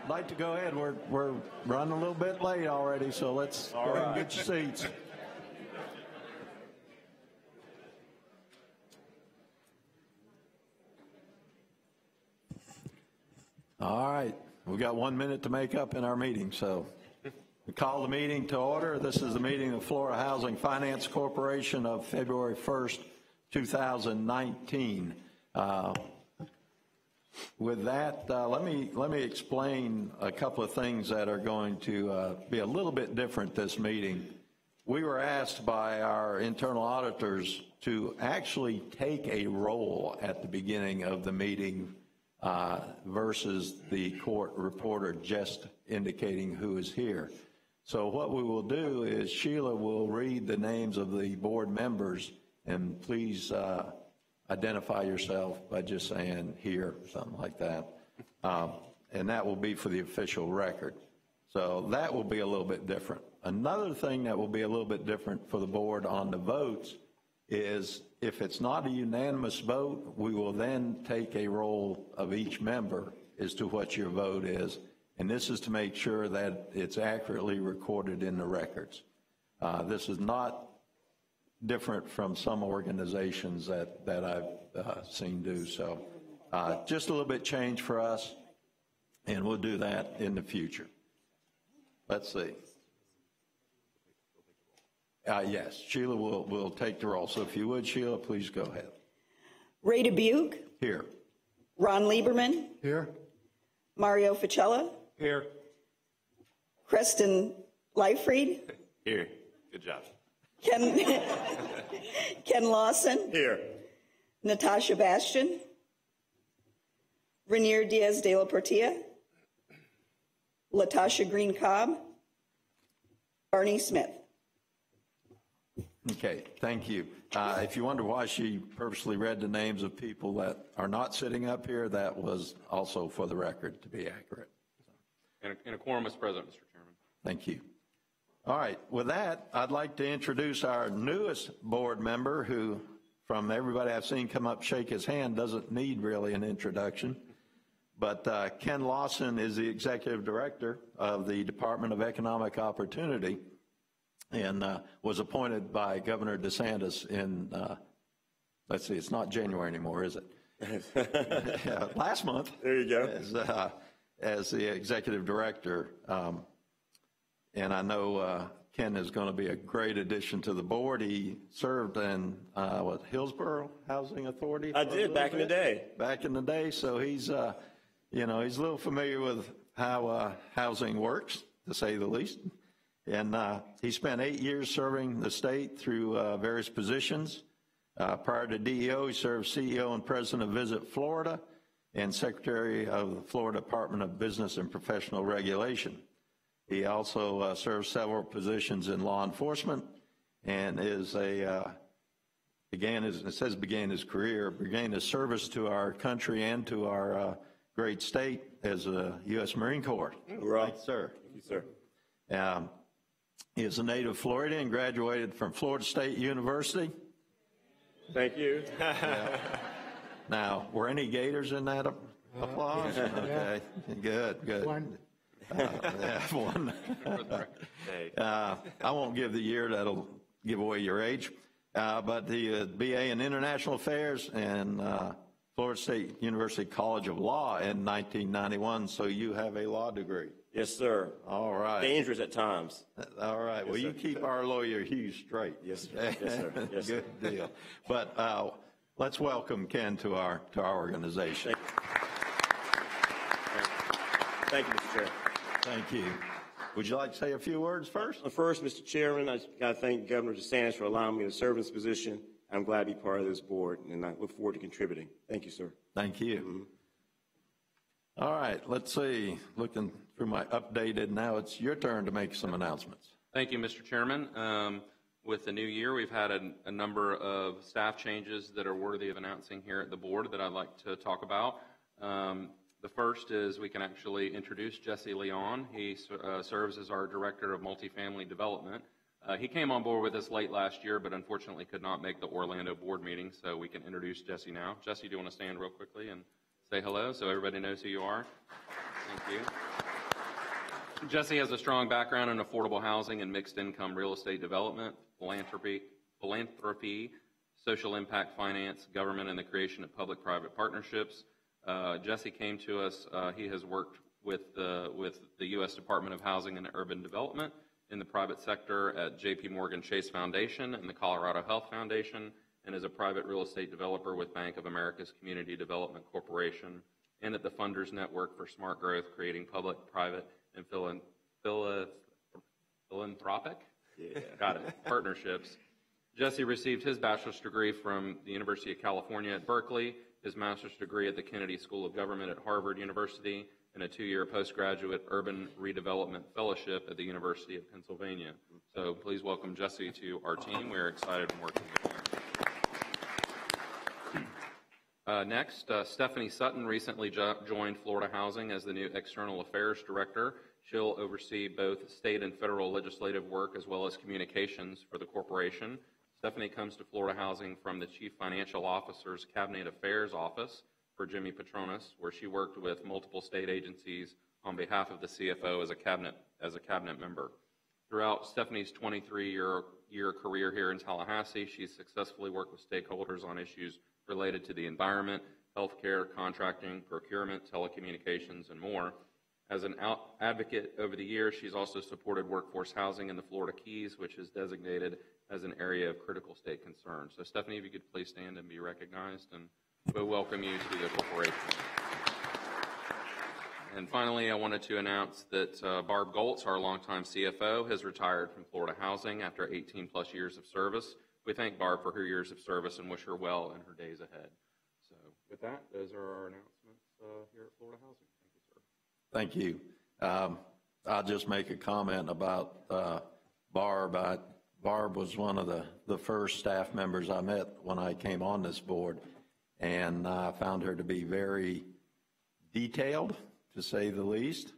like to go ahead. We're running a little bit late already, so let's go ahead and get your seats. All right, we got 1 minute to make up in our meeting, so we call the meeting to order. This is the meeting of Florida Housing Finance Corporation of February 1st, 2019. With that, let me explain a couple of things that are going to be a little bit different this meeting. We were asked by our internal auditors to actually take a roll at the beginning of the meeting versus the court reporter just indicating who is here. So what we will do is Sheila will read the names of the board members, and please identify yourself by just saying here, something like that. And that will be for the official record. So that will be a little bit different. Another thing that will be a little bit different for the board on the votes is if it's not a unanimous vote, we will then take a roll of each member as to what your vote is. And this is to make sure that it's accurately recorded in the records. This is not different from some organizations that I've seen do. So just a little bit change for us, and we'll do that in the future. Let's see. Yes, Sheila will take the roll. So if you would, Sheila, please go ahead. Ray Dubuque. Here. Ron Lieberman. Here. Mario Ficella. Here. Preston Leifried. Here. Good job. Ken Lawson. Here. Natasha Bastian. Rainier Diaz de la Portilla. Latasha Green Cobb. Barney Smith. Okay, thank you. If you wonder why she purposely read the names of people that are not sitting up here, that was also for the record to be accurate. And a quorum is present, Mr. Chairman. Thank you. All right, with that, I'd like to introduce our newest board member who, from everybody I've seen come up shake his hand, doesn't need really an introduction. But Ken Lawson is the executive director of the Department of Economic Opportunity, and was appointed by Governor DeSantis in, let's see, it's not January anymore, is it? Last month. There you go. As the executive director. And I know Ken is going to be a great addition to the board. He served in, Hillsborough Housing Authority? I did, back in the day. Back in the day, so he's, you know, he's a little familiar with how housing works, to say the least. And he spent 8 years serving the state through various positions. Prior to DEO, he served CEO and president of Visit Florida and secretary of the Florida Department of Business and Professional Regulation. He also served several positions in law enforcement and is began his service to our country and to our great state as a U.S. Marine Corps. Right, sir. Thank you, sir. He is a native Floridian and graduated from Florida State University. Thank you. Now, were any Gators in that applause? Okay, good. One. One. I won't give the year, that'll give away your age. But the BA in International Affairs and Florida State University College of Law in 1991, so you have a law degree. Yes, sir. All right. Dangerous at times. All right. Well, you keep our lawyer Hughes straight. Yes, sir. Yes, sir. Yes, sir. Good deal. But let's welcome Ken to our organization. Thank you, Mr. Chair. Thank you. Would you like to say a few words first? First, Mr. Chairman, I got to thank Governor DeSantis for allowing me to serve in this position. I'm glad to be part of this board, and I look forward to contributing. Thank you, sir. Thank you. Mm-hmm. All right, let's see. Looking through my updated, now it's your turn to make some announcements. Thank you, Mr. Chairman. With the new year, we've had a number of staff changes that are worthy of announcing here at the board that I'd like to talk about. The first is we can actually introduce Jesse Leon. He serves as our Director of Multifamily Development. He came on board with us late last year, but unfortunately could not make the Orlando board meeting, so we can introduce Jesse now. Jesse, do you want to stand real quickly and say hello so everybody knows who you are? Thank you. Jesse has a strong background in affordable housing and mixed income real estate development, philanthropy, social impact finance, government, and the creation of public-private partnerships. Jesse came to us. He has worked with the U.S. Department of Housing and Urban Development in the private sector at J.P. Morgan Chase Foundation and the Colorado Health Foundation, and is a private real estate developer with Bank of America's Community Development Corporation and at the Funders Network for Smart Growth, creating public, private, and philanthropic partnerships. Jesse received his bachelor's degree from the University of California at Berkeley, his master's degree at the Kennedy School of Government at Harvard University, and a 2-year postgraduate urban redevelopment fellowship at the University of Pennsylvania. So please welcome Jesse to our team. We're excited and working with him. Next, Stephanie Sutton recently joined Florida Housing as the new External Affairs Director. She'll oversee both state and federal legislative work as well as communications for the corporation. Stephanie comes to Florida Housing from the Chief Financial Officer's Cabinet Affairs Office for Jimmy Petronas, where she worked with multiple state agencies on behalf of the CFO as a cabinet member. Throughout Stephanie's 23-year career here in Tallahassee, she's successfully worked with stakeholders on issues related to the environment, healthcare, contracting, procurement, telecommunications, and more. As an advocate over the years, she's also supported workforce housing in the Florida Keys, which is designated as an area of critical state concern. So Stephanie, if you could please stand and be recognized, and we'll welcome you to the corporation. And finally, I wanted to announce that Barb Goltz, our longtime CFO, has retired from Florida Housing after 18-plus years of service. We thank Barb for her years of service and wish her well in her days ahead. So with that, those are our announcements here at Florida Housing. Thank you, sir. Thank you. I'll just make a comment about Barb. Barb was one of the first staff members I met when I came on this board, and I found her to be very detailed, to say the least,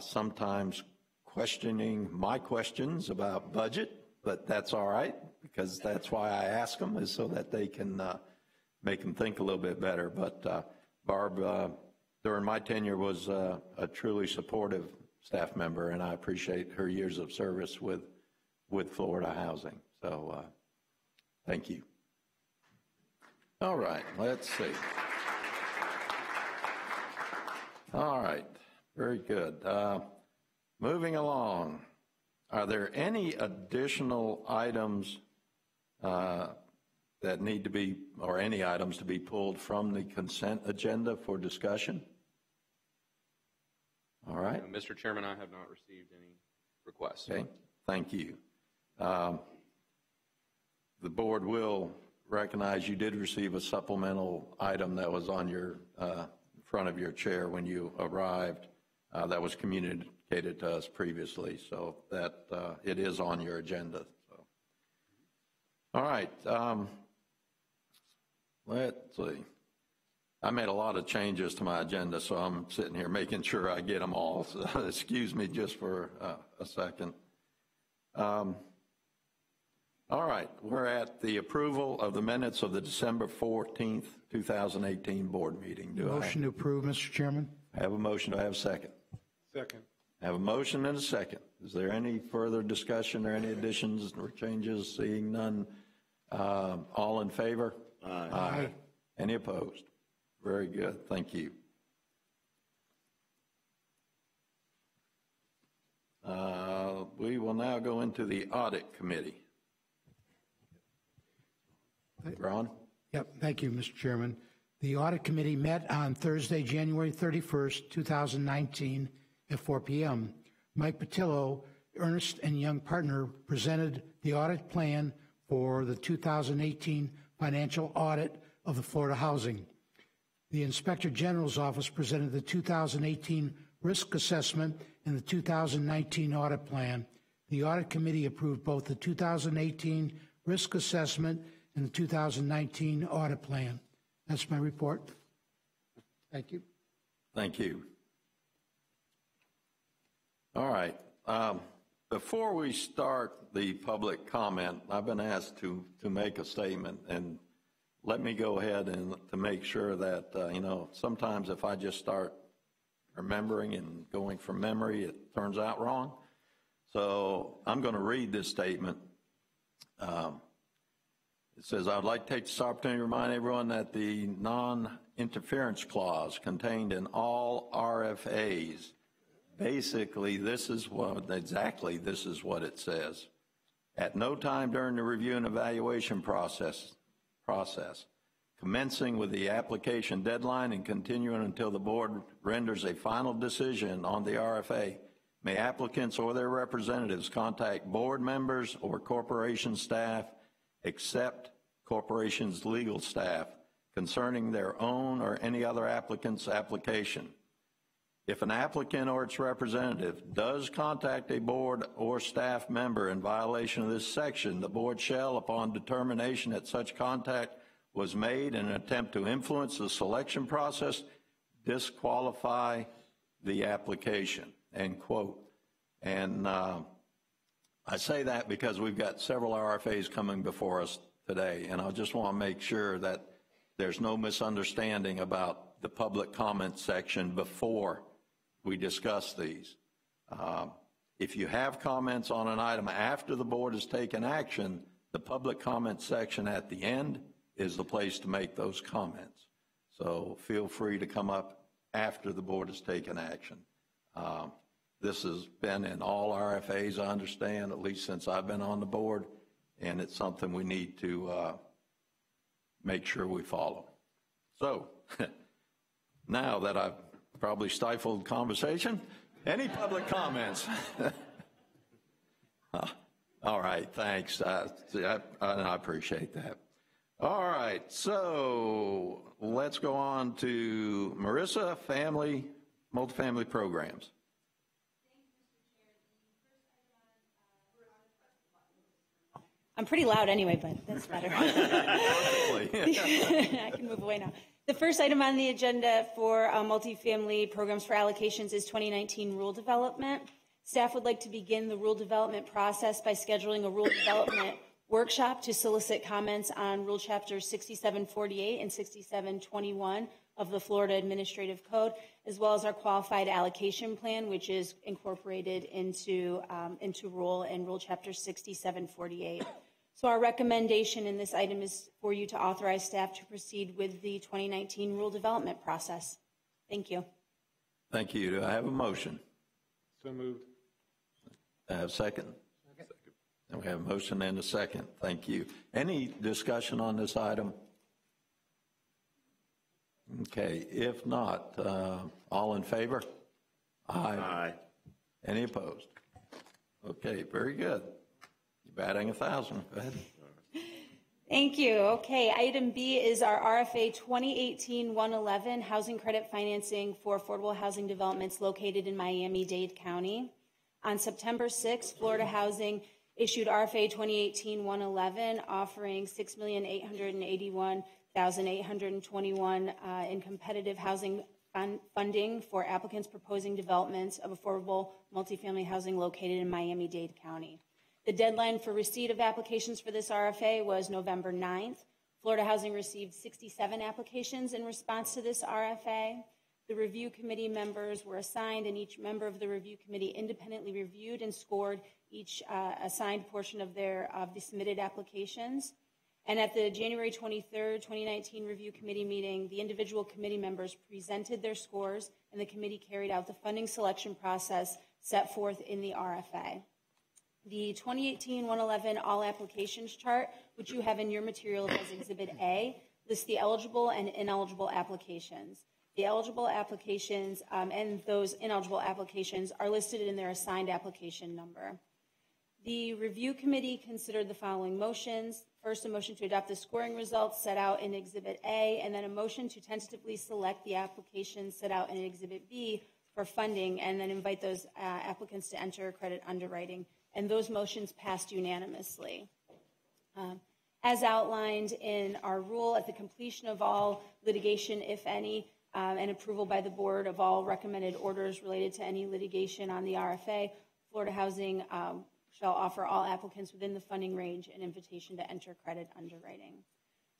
sometimes questioning my questions about budget, but that's all right, because that's why I ask them, is so that they can make them think a little bit better. But Barb, during my tenure, was a truly supportive staff member, and I appreciate her years of service with Florida Housing. So thank you. All right, let's see. All right, very good. Moving along, are there any additional items that need to be, or any items to be pulled from the consent agenda for discussion? All right. Mr. Chairman, I have not received any requests. Okay, thank you. The board will recognize you did receive a supplemental item that was on your front of your chair when you arrived. That was communicated to us previously, so that it is on your agenda. So, all right. Let's see. I made a lot of changes to my agenda, so I'm sitting here making sure I get them all. So excuse me just for a second. All right, we're at the approval of the minutes of the December 14th, 2018 board meeting. Motion to approve, Mr. Chairman. I have a motion. Do I have a second? Second. I have a motion and a second. Is there any further discussion or any additions or changes? Seeing none. All in favor? Aye. Any opposed? Very good. Thank you. We will now go into the audit committee. Ron? Yep, thank you, Mr. Chairman. The audit committee met on Thursday, January 31st, 2019 at 4 p.m. Mike Patillo, Ernst & Young partner, presented the audit plan for the 2018 financial audit of the Florida Housing. The Inspector General's office presented the 2018 risk assessment and the 2019 audit plan. The audit committee approved both the 2018 risk assessment and the 2019 audit plan. That's my report. Thank you. Thank you. All right. Before we start the public comment, I've been asked to make a statement, and let me go ahead and to make sure that, sometimes if I just start remembering and going from memory, it turns out wrong. So I'm going to read this statement. It says, I would like to take this opportunity to remind everyone that the non-interference clause contained in all RFAs, basically this is what it says. At no time during the review and evaluation process, commencing with the application deadline and continuing until the board renders a final decision on the RFA, may applicants or their representatives contact board members or corporation staff, except corporation's legal staff, concerning their own or any other applicant's application. If an applicant or its representative does contact a board or staff member in violation of this section, the board shall, upon determination that such contact was made in an attempt to influence the selection process, disqualify the application, end quote. And I say that because we've got several RFAs coming before us today, and I just want to make sure that there's no misunderstanding about the public comment section before we discuss these. If you have comments on an item after the board has taken action, the public comment section at the end is the place to make those comments. So feel free to come up after the board has taken action. This has been in all RFAs, I understand, at least since I've been on the board, and it's something we need to make sure we follow. So now that I've probably stifled conversation, any public comments? All right, thanks. I appreciate that. All right, so let's go on to Marissa, multifamily programs. I'm pretty loud anyway, but that's better. I can move away now. The first item on the agenda for multifamily programs for allocations is 2019 rule development. Staff would like to begin the rule development process by scheduling a rule development workshop to solicit comments on Rule Chapters 6748 and 6721 of the Florida Administrative Code, as well as our qualified allocation plan, which is incorporated into Rule Chapter 6748. So our recommendation in this item is for you to authorize staff to proceed with the 2019 rule development process. Thank you. Thank you. Do I have a motion? So moved. I have a second? And we have a motion and a second. Thank you. Any discussion on this item? Okay, if not, all in favor? Aye. Aye. Any opposed? Okay, very good. You're batting 1,000. Go ahead. Thank you. Okay, item B is our RFA 2018-111, housing credit financing for affordable housing developments located in Miami-Dade County. On September 6th, Florida Housing issued RFA 2018-111, offering $6,881,821 in competitive housing funding for applicants proposing developments of affordable multifamily housing located in Miami-Dade County. The deadline for receipt of applications for this RFA was November 9th. Florida Housing received 67 applications in response to this RFA. The review committee members were assigned, and each member of the review committee independently reviewed and scored each assigned portion of the submitted applications. And at the January 23rd, 2019 review committee meeting, the individual committee members presented their scores, and the committee carried out the funding selection process set forth in the RFA. The 2018-111 all applications chart, which you have in your materials as Exhibit A, lists the eligible and ineligible applications. The eligible applications and those ineligible applications are listed in their assigned application number. The review committee considered the following motions. First, a motion to adopt the scoring results set out in Exhibit A, and then a motion to tentatively select the applications set out in Exhibit B for funding, and then invite those applicants to enter credit underwriting. And those motions passed unanimously. As outlined in our rule, at the completion of all litigation, if any, and approval by the board of all recommended orders related to any litigation on the RFA, Florida Housing shall offer all applicants within the funding range an invitation to enter credit underwriting.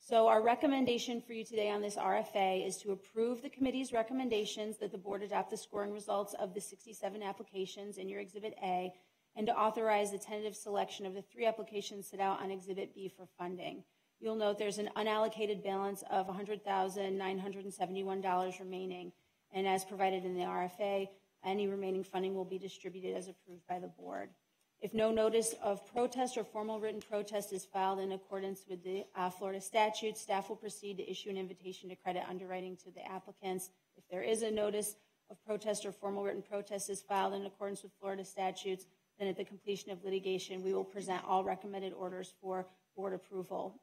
So our recommendation for you today on this RFA is to approve the committee's recommendations that the board adopt the scoring results of the 67 applications in your Exhibit A, and to authorize the tentative selection of the 3 applications set out on Exhibit B for funding. You'll note there's an unallocated balance of $100,971 remaining, and as provided in the RFA, any remaining funding will be distributed as approved by the board. If no notice of protest or formal written protest is filed in accordance with the Florida statute, staff will proceed to issue an invitation to credit underwriting to the applicants. If there is a notice of protest or formal written protest is filed in accordance with Florida statutes, then at the completion of litigation, we will present all recommended orders for board approval.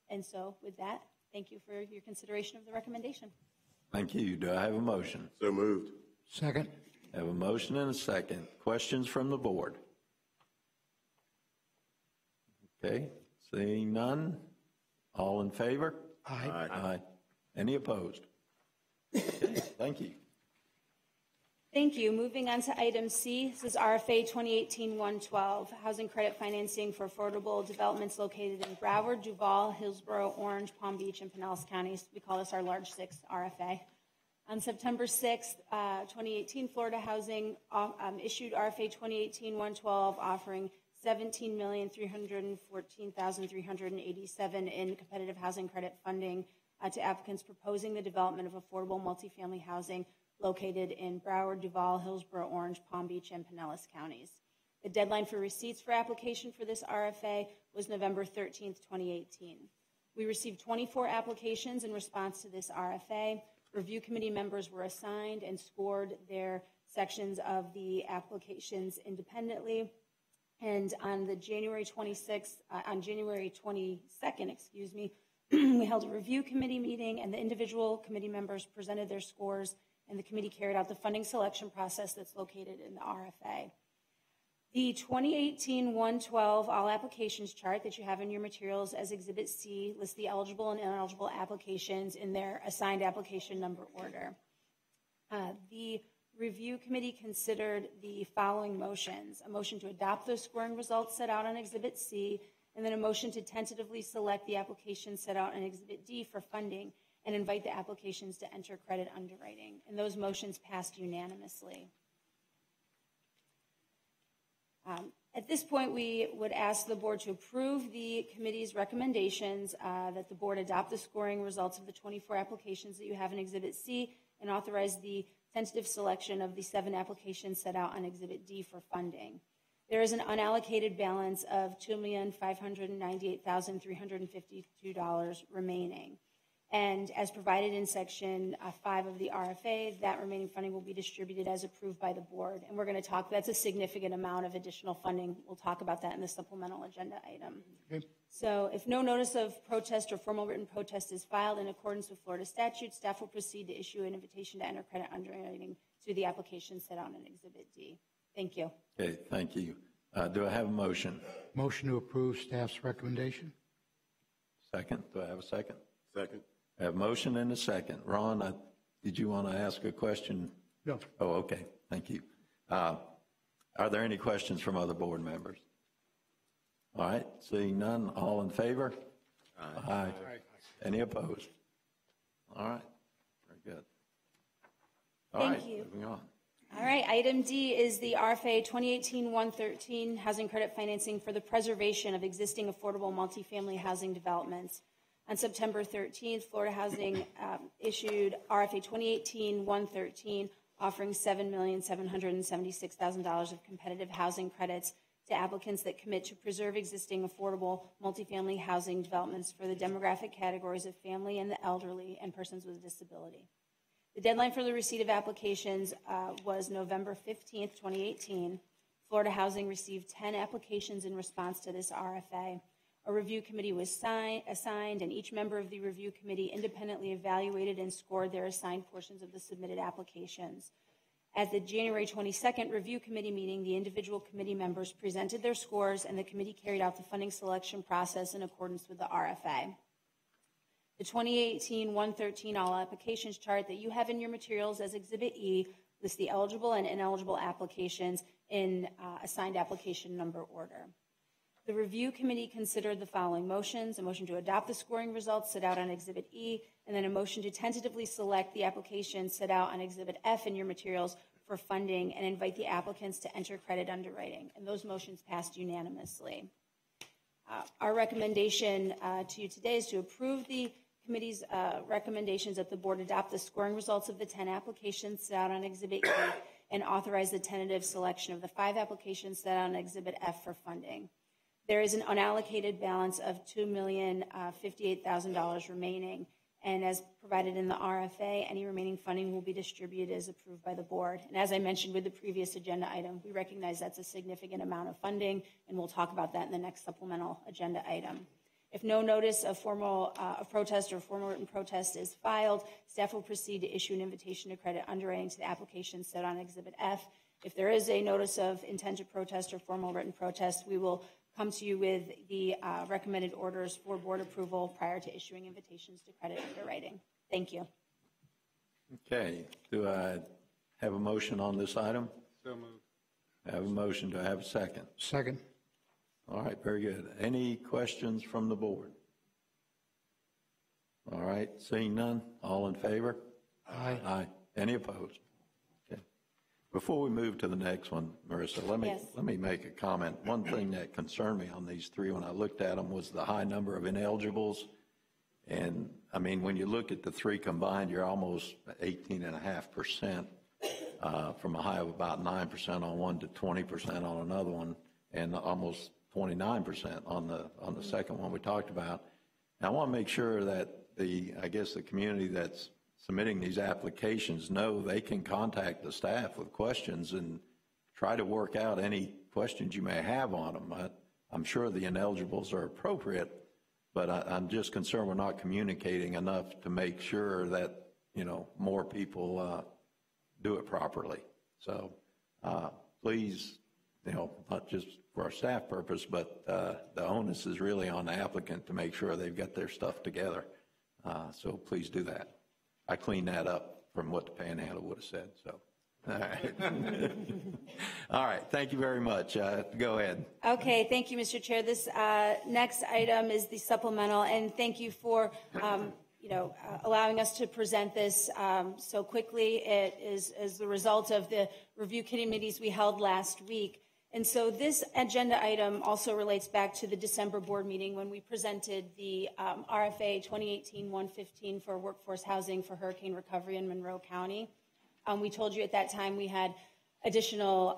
And so with that, thank you for your consideration of the recommendation. Thank you. Do I have a motion? So moved. Second. I have a motion and a second. Questions from the board? Okay, seeing none. All in favor? Aye. Aye. Any opposed? Okay, thank you. Thank you. Moving on to item C, this is RFA 2018-112, housing credit financing for affordable developments located in Broward, Duval, Hillsborough, Orange, Palm Beach, and Pinellas counties. We call this our large 6 RFA. On September 6th, 2018, Florida Housing issued RFA 2018-112 offering $17,314,387 in competitive housing credit funding to applicants proposing the development of affordable multifamily housing located in Broward, Duval, Hillsborough, Orange, Palm Beach, and Pinellas counties. The deadline for receipts for application for this RFA was November 13th, 2018. We received 24 applications in response to this RFA. Review committee members were assigned and scored their sections of the applications independently. And on the January 22nd, we held a review committee meeting, and the individual committee members presented their scores, and the committee carried out the funding selection process that's located in the RFA. The 2018-112 all applications chart that you have in your materials as Exhibit C lists the eligible and ineligible applications in their assigned application number order. The review committee considered the following motions: a motion to adopt those scoring results set out on Exhibit C, and then a motion to tentatively select the applications set out on Exhibit D for funding and invite the applications to enter credit underwriting. And those motions passed unanimously. At this point, we would ask the board to approve the committee's recommendations that the board adopt the scoring results of the 24 applications that you have in Exhibit C and authorize the tentative selection of the 7 applications set out on Exhibit D for funding. There is an unallocated balance of $2,598,352 remaining. And as provided in Section 5 of the RFA, that remaining funding will be distributed as approved by the board. And we're going to talk, that's a significant amount of additional funding. We'll talk about that in the supplemental agenda item. Okay. So if no notice of protest or formal written protest is filed in accordance with Florida statute, staff will proceed to issue an invitation to enter credit underwriting to the application set out in Exhibit D. Thank you. Okay, thank you. Do I have a motion? Motion to approve staff's recommendation. Second? Do I have a second? Second. I have a motion and a second. Ron, did you want to ask a question? No. Oh, okay. Thank you. Are there any questions from other board members? All right. Seeing none, all in favor? Aye. Aye. Any opposed? All right. Very good. All right. Thank you. Moving on. All right, item D is the RFA 2018-113 housing credit financing for the preservation of existing affordable multifamily housing developments. On September 13th, Florida Housing issued RFA 2018-113, offering $7,776,000 of competitive housing credits to applicants that commit to preserve existing affordable multifamily housing developments for the demographic categories of family and the elderly and persons with a disability. The deadline for the receipt of applications was November 15th, 2018. Florida Housing received 10 applications in response to this RFA. A review committee was assigned, and each member of the review committee independently evaluated and scored their assigned portions of the submitted applications. At the January 22nd review committee meeting, the individual committee members presented their scores, and the committee carried out the funding selection process in accordance with the RFA. The 2018-113 all applications chart that you have in your materials as Exhibit E lists the eligible and ineligible applications in assigned application number order. The review committee considered the following motions: a motion to adopt the scoring results set out on Exhibit E, and then a motion to tentatively select the application set out on Exhibit F in your materials for funding and invite the applicants to enter credit underwriting. And those motions passed unanimously. Our recommendation to you today is to approve the committee's recommendations that the board adopt the scoring results of the 10 applications set out on Exhibit E and authorize the tentative selection of the 5 applications set out on Exhibit F for funding. There is an unallocated balance of $2,058,000 remaining, and as provided in the RFA, any remaining funding will be distributed as approved by the board. And as I mentioned with the previous agenda item, we recognize that's a significant amount of funding, and we'll talk about that in the next supplemental agenda item. If no notice of protest or formal written protest is filed, staff will proceed to issue an invitation to credit underwriting to the application set on Exhibit F. If there is a notice of intent to protest or formal written protest, we will come to you with the recommended orders for board approval prior to issuing invitations to credit underwriting. Thank you. Okay, do I have a motion on this item? So moved. I have a motion. Do I have a second? Second. All right, very good. Any questions from the board? All right, seeing none, all in favor? Aye. Aye. Any opposed? Okay. Before we move to the next one, Marissa, let me make a comment. One thing that concerned me on these 3 when I looked at them was the high number of ineligibles. And I mean, when you look at the 3 combined, you're almost 18.5%, from a high of about 9% on one to 20% on another one, and almost 29% on the second one we talked about. Now, I want to make sure that the community that's submitting these applications know they can contact the staff with questions and try to work out any questions you may have on them. I'm sure the ineligibles are appropriate, but I'm just concerned we're not communicating enough to make sure that, more people do it properly. So please, not just for our staff purpose, but the onus is really on the applicant to make sure they've got their stuff together. So please do that. I cleaned that up from what the panhandle would have said. So, all right. All right. Thank you very much. Go ahead. Okay. Thank you, Mr. Chair. This next item is the supplemental, and thank you for allowing us to present this so quickly. It is as the result of the review committees we held last week. And so this agenda item also relates back to the December board meeting when we presented the RFA 2018-115 for workforce housing for hurricane recovery in Monroe County. We told you at that time we had additional,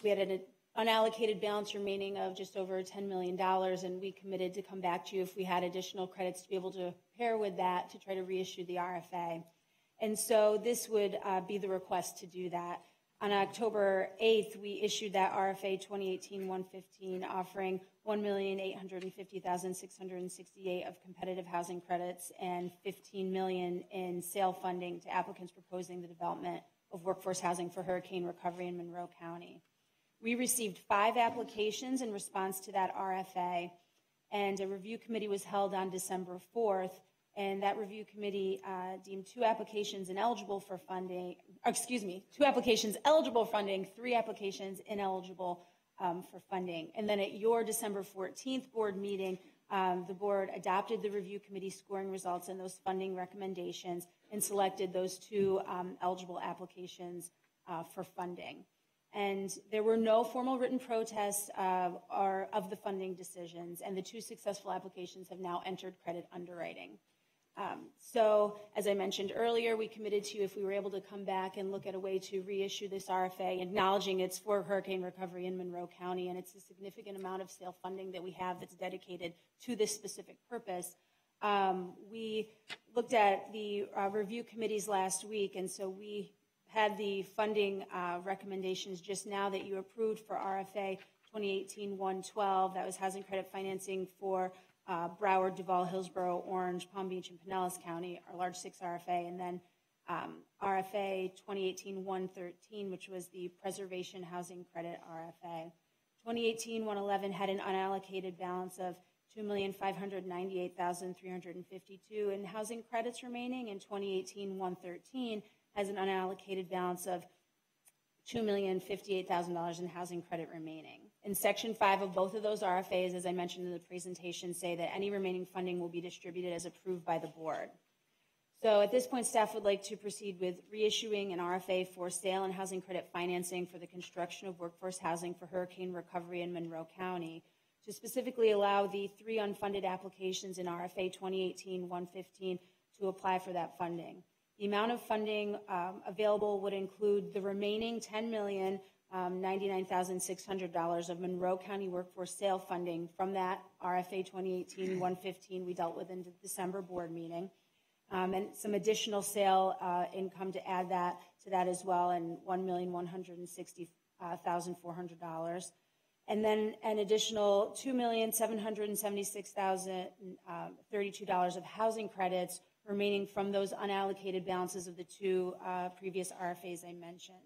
we had an unallocated balance remaining of just over $10 million, and we committed to come back to you if we had additional credits to be able to pair with that to try to reissue the RFA. And so this would be the request to do that. On October 8th, we issued that RFA 2018-115 offering $1,850,668 of competitive housing credits and $15 million in sale funding to applicants proposing the development of workforce housing for hurricane recovery in Monroe County. We received 5 applications in response to that RFA, and a review committee was held on December 4th. And that review committee deemed 2 applications ineligible for funding, 2 applications eligible for funding, 3 applications ineligible for funding. And then at your December 14th board meeting, the board adopted the review committee scoring results and those funding recommendations and selected those 2 eligible applications for funding. And there were no formal written protests of the funding decisions, and the 2 successful applications have now entered credit underwriting. So, as I mentioned earlier, we committed to, if we were able to come back and look at a way to reissue this RFA, acknowledging it's for hurricane recovery in Monroe County, and it's a significant amount of sale funding that we have that's dedicated to this specific purpose. We looked at the review committees last week, and so we had the funding recommendations just now that you approved for RFA 2018-112. That was housing credit financing for Broward, Duval, Hillsborough, Orange, Palm Beach, and Pinellas County, our large 6 RFA, and then RFA 2018-113, which was the Preservation Housing Credit RFA. 2018-111 had an unallocated balance of $2,598,352 in housing credits remaining, and 2018-113 has an unallocated balance of $2,058,000 in housing credit remaining. In Section 5 of both of those RFAs, as I mentioned in the presentation, say that any remaining funding will be distributed as approved by the board. So at this point, staff would like to proceed with reissuing an RFA for sale and housing credit financing for the construction of workforce housing for hurricane recovery in Monroe County, to specifically allow the 3 unfunded applications in RFA 2018-115 to apply for that funding. The amount of funding available would include the remaining $10,099,600 of Monroe County workforce sale funding from that RFA 2018-115 we dealt with in the December board meeting, and some additional sale income to add that to that as well, and $1,160,400. And then an additional $2,776,032 of housing credits remaining from those unallocated balances of the 2 previous RFAs I mentioned.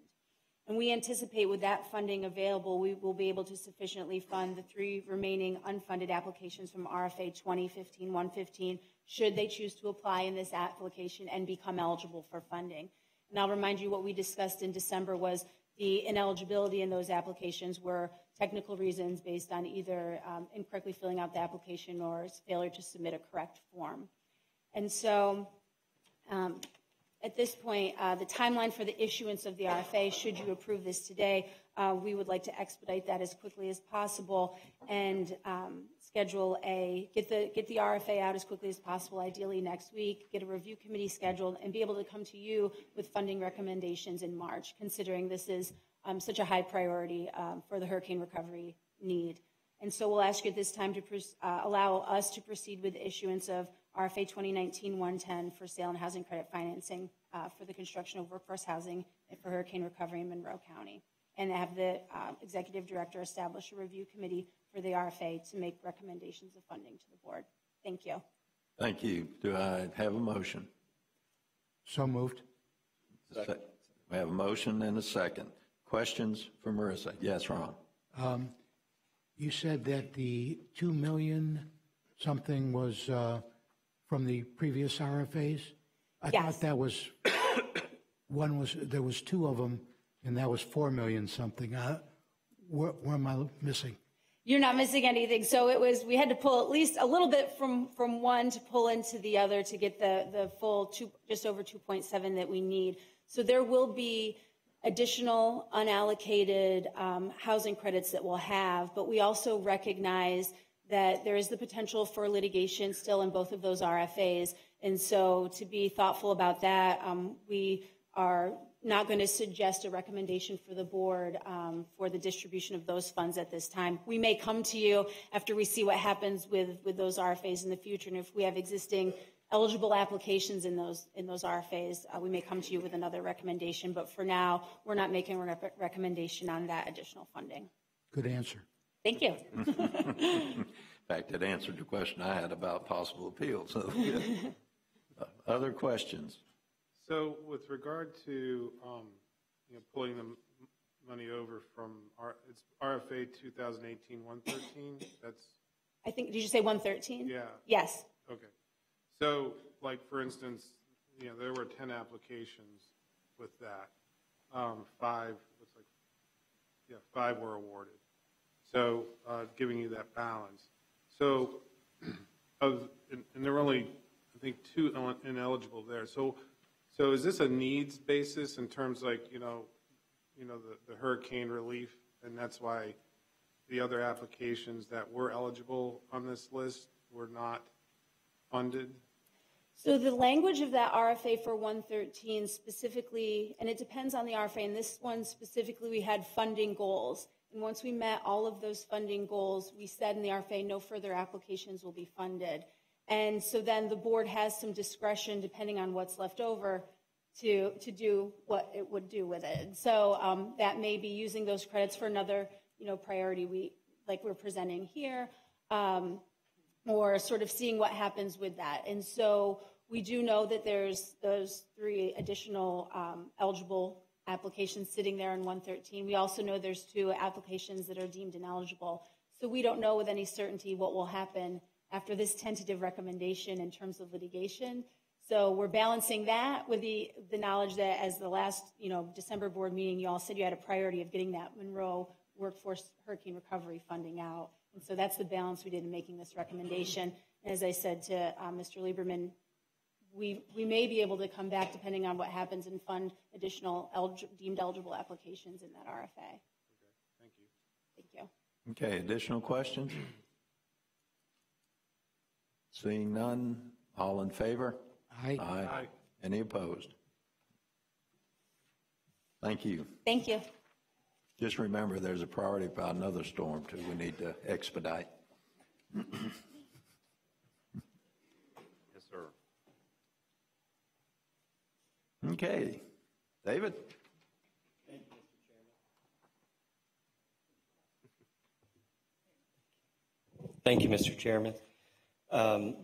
And we anticipate with that funding available, we will be able to sufficiently fund the 3 remaining unfunded applications from RFA 2015-115, should they choose to apply in this application and become eligible for funding. And I'll remind you what we discussed in December was the ineligibility in those applications were technical reasons based on either incorrectly filling out the application or failure to submit a correct form. And so at this point, the timeline for the issuance of the RFA, should you approve this today, we would like to expedite that as quickly as possible and schedule get the RFA out as quickly as possible, ideally next week, get a review committee scheduled, and be able to come to you with funding recommendations in March, considering this is such a high priority for the hurricane recovery need. And so we'll ask you at this time to allow us to proceed with the issuance of RFA 2019-110 for sale and housing credit financing for the construction of workforce housing for hurricane recovery in Monroe County, and have the executive director establish a review committee for the RFA to make recommendations of funding to the board. Thank you. Thank you. Do I have a motion? So moved. Second. We have a motion and a second. Questions for Marissa? Yes, Ron. You said that the 2 million something was from the previous RFAs? I thought that was, there was 2 of them, and that was 4 million something. Where am I missing? You're not missing anything. So we had to pull at least a little bit from one to pull into the other to get the full just over 2.7 that we need. So there will be additional unallocated housing credits that we'll have, but we also recognize that there is the potential for litigation still in both of those RFAs. And so to be thoughtful about that, we are not going to suggest a recommendation for the board for the distribution of those funds at this time. We may come to you after we see what happens with those RFAs in the future, and if we have existing eligible applications in those RFAs, we may come to you with another recommendation. But for now, we're not making a recommendation on that additional funding. Good answer. Thank you. In fact, it answered the question I had about possible appeals. So, other questions? So with regard to pulling the money over from it's RFA 2018-113, that's... I think, did you say 113? Yeah. Yes. Okay. So, like, for instance, there were 10 applications with that. 5 were awarded. So, giving you that balance. So, and there were only, I think, 2 ineligible there. So is this a needs basis in terms like, the hurricane relief, and that's why the other applications that were eligible on this list were not funded? So the language of that RFA for 113 specifically, and it depends on the RFA, and this one specifically we had funding goals. And once we met all of those funding goals, we said in the RFA no further applications will be funded. And so then the board has some discretion, depending on what's left over, to do what it would do with it. So that may be using those credits for another priority like we're presenting here, or sort of seeing what happens with that. And so we do know that there's those 3 additional eligible applications sitting there in 113. We also know there's 2 applications that are deemed ineligible. So we don't know with any certainty what will happen after this tentative recommendation in terms of litigation. So we're balancing that with the knowledge that as the last December board meeting, you all said you had a priority of getting that Monroe workforce hurricane recovery funding out. And so that's the balance we did in making this recommendation. And as I said to Mr. Lieberman, we may be able to come back, depending on what happens, and fund additional deemed eligible applications in that RFA. Thank you. Thank you. Okay, additional questions? Seeing none, all in favor? Aye. Aye. Any opposed? Thank you. Thank you. Just remember, there's a priority about another storm, too, we need to expedite. Yes, sir. Okay. David? Thank you, Mr. Chairman.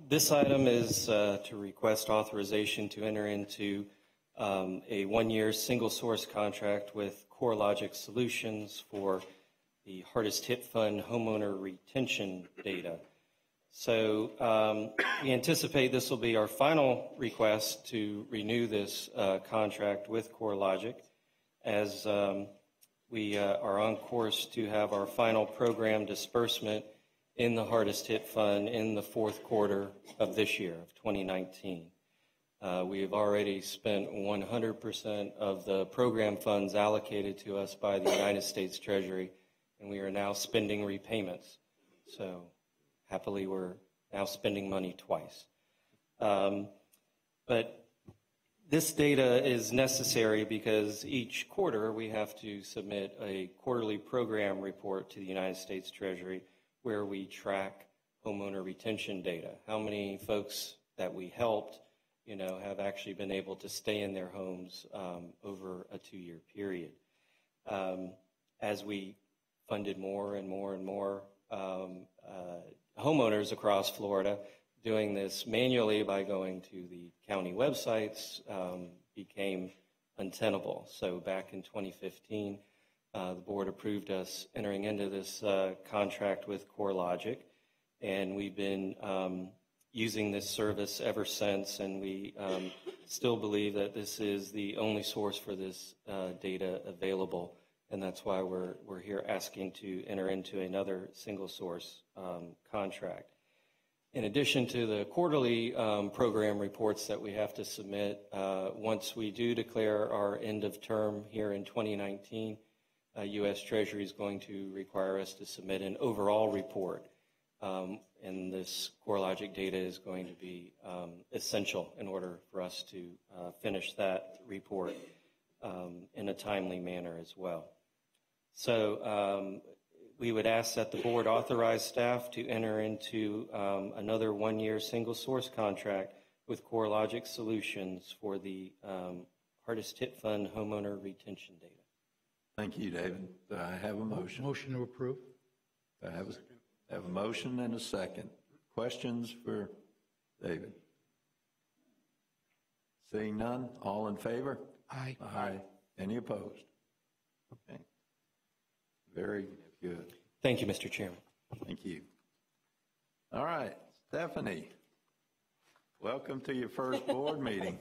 This item is to request authorization to enter into a one-year single-source contract with CoreLogic Solutions for the Hardest Hit Fund homeowner retention data. So we anticipate this will be our final request to renew this contract with CoreLogic, as we are on course to have our final program disbursement in the Hardest Hit Fund in the fourth quarter of this year, of 2019. We have already spent 100% of the program funds allocated to us by the United States Treasury, and we are now spending repayments. So happily, we're now spending money twice. But this data is necessary because each quarter we have to submit a quarterly program report to the United States Treasury where we track homeowner retention data. How many folks that we helped, have actually been able to stay in their homes over a 2-year period. As we funded more and more and more homeowners across Florida, doing this manually by going to the county websites became untenable. So back in 2015, the board approved us entering into this contract with CoreLogic, and we've been using this service ever since, and we still believe that this is the only source for this data available, and that's why we're here asking to enter into another single source contract. In addition to the quarterly program reports that we have to submit, once we do declare our end of term here in 2019, U.S. Treasury is going to require us to submit an overall report, and this CoreLogic data is going to be essential in order for us to finish that report in a timely manner as well. So we would ask that the board authorize staff to enter into another one-year single-source contract with CoreLogic Solutions for the Hardest Hit Fund homeowner retention data. Thank you, David. Do I have a motion? Motion to approve. Do I have a motion and a second. Questions for David? Seeing none, all in favor? Aye. Aye. Any opposed? Okay. Very good. Thank you, Mr. Chairman. Thank you. All right, Stephanie, welcome to your first board meeting.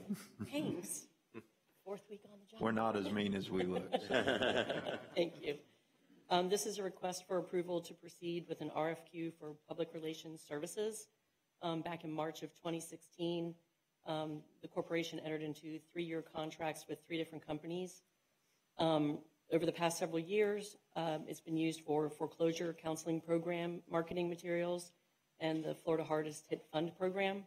Thanks. Fourth week on the job. We're not as mean as we look. Thank you. This is a request for approval to proceed with an RFQ for public relations services. Back in March of 2016, the corporation entered into 3-year contracts with 3 different companies. Over the past several years, it's been used for foreclosure counseling program, marketing materials, and the Florida Hardest Hit Fund program.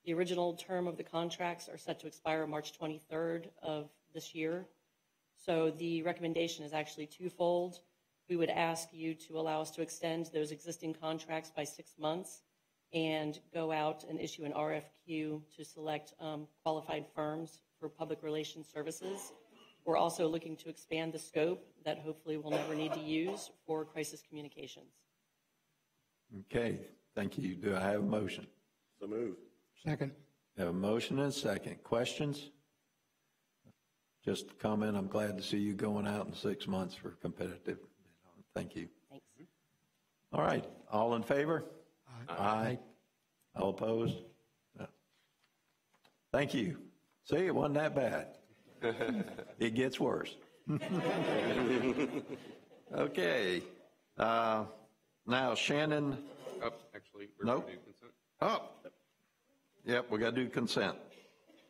The original term of the contracts are set to expire March 23rd of this year. So the recommendation is actually twofold. We would ask you to allow us to extend those existing contracts by 6 months and go out and issue an RFQ to select qualified firms for public relations services. We're also looking to expand the scope that hopefully we'll never need to use for crisis communications. Okay, thank you. Do I have a motion? So moved. Second. Have a motion and a second. Questions? Just a comment, I'm glad to see you going out in 6 months for competitive. Thank you. Thanks. All right, all in favor? Aye. Aye. All opposed? No. Thank you. See, it wasn't that bad. It gets worse. Okay. Now Shannon, Oh, actually, we're Nope. going to do consent. oh, yep, we got to do consent.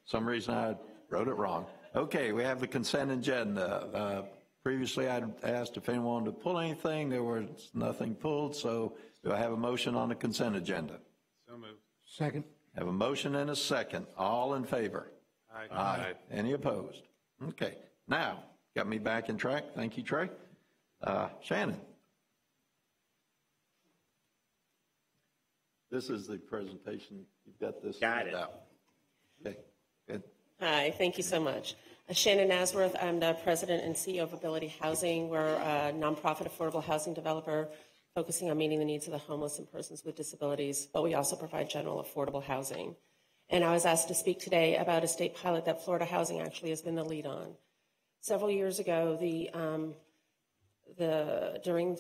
Some reason I wrote it wrong. Okay, we have the consent agenda. Previously, I'd asked if anyone wanted to pull anything. There was nothing pulled, so do I have a motion on the consent agenda? So moved. Second. Have a motion and a second. All in favor? Aye. Aye. Any opposed? Okay. Now, got me back in track. Thank you, Trey. Shannon. This is the presentation. You've got this. Got it. out. Okay, good. Hi, thank you so much. Shannon Nasworth, I'm the president and CEO of Ability Housing. We're a nonprofit affordable housing developer focusing on meeting the needs of the homeless and persons with disabilities, but we also provide general affordable housing. And I was asked to speak today about a state pilot that Florida Housing actually has been the lead on. Several years ago, during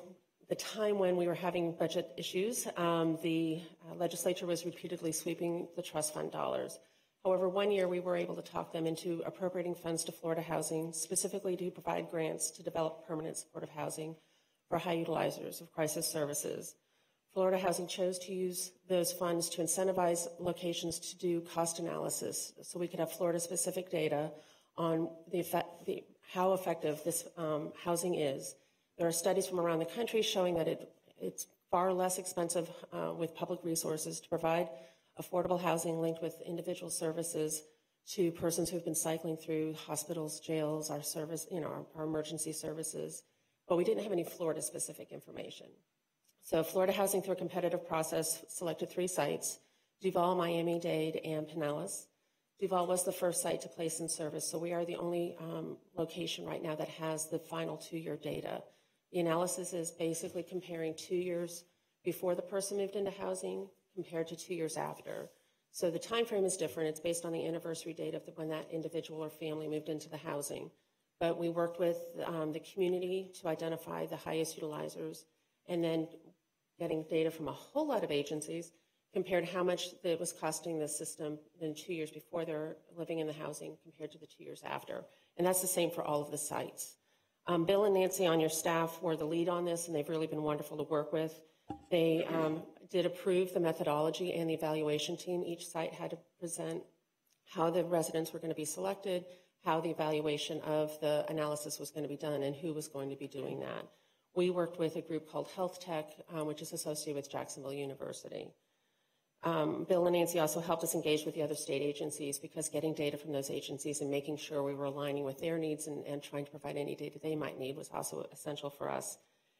the time when we were having budget issues, the legislature was repeatedly sweeping the trust fund dollars. However, one year we were able to talk them into appropriating funds to Florida Housing, specifically to provide grants to develop permanent supportive housing for high utilizers of crisis services. Florida Housing chose to use those funds to incentivize locations to do cost analysis so we could have Florida-specific data on how effective this housing is. There are studies from around the country showing that it's far less expensive with public resources to provide affordable housing linked with individual services to persons who've been cycling through hospitals, jails, our service, our emergency services. But we didn't have any Florida-specific information. So Florida Housing, through a competitive process, selected 3 sites: Duval, Miami-Dade, and Pinellas. Duval was the first site to place in service, so we are the only location right now that has the final 2-year data. The analysis is basically comparing 2 years before the person moved into housing compared to 2 years after. So the time frame is different. It's based on the anniversary date of when that individual or family moved into the housing. But we worked with the community to identify the highest utilizers, and then getting data from a whole lot of agencies compared how much it was costing the system in 2 years before they're living in the housing compared to the 2 years after. And that's the same for all of the sites. Bill and Nancy on your staff were the lead on this, and they've really been wonderful to work with. They did approve the methodology and the evaluation team. Each site had to present how the residents were going to be selected, how the evaluation of the analysis was going to be done, and who was going to be doing that. We worked with a group called Health Tech, which is associated with Jacksonville University. Bill and Nancy also helped us engage with the other state agencies, because getting data from those agencies and making sure we were aligning with their needs and trying to provide any data they might need was also essential for us.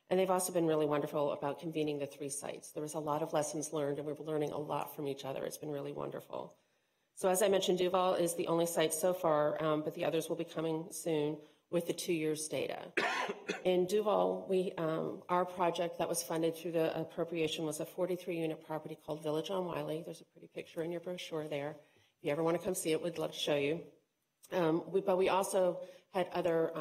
And they've also been really wonderful about convening the 3 sites. There was a lot of lessons learned, and we were learning a lot from each other. It's been really wonderful. So as I mentioned, Duval is the only site so far, but the others will be coming soon with the 2 years data. In Duval, our project that was funded through the appropriation was a 43-unit property called Village on Wiley. There's a pretty picture in your brochure there. If you ever want to come see it, we'd love to show you. But we also had other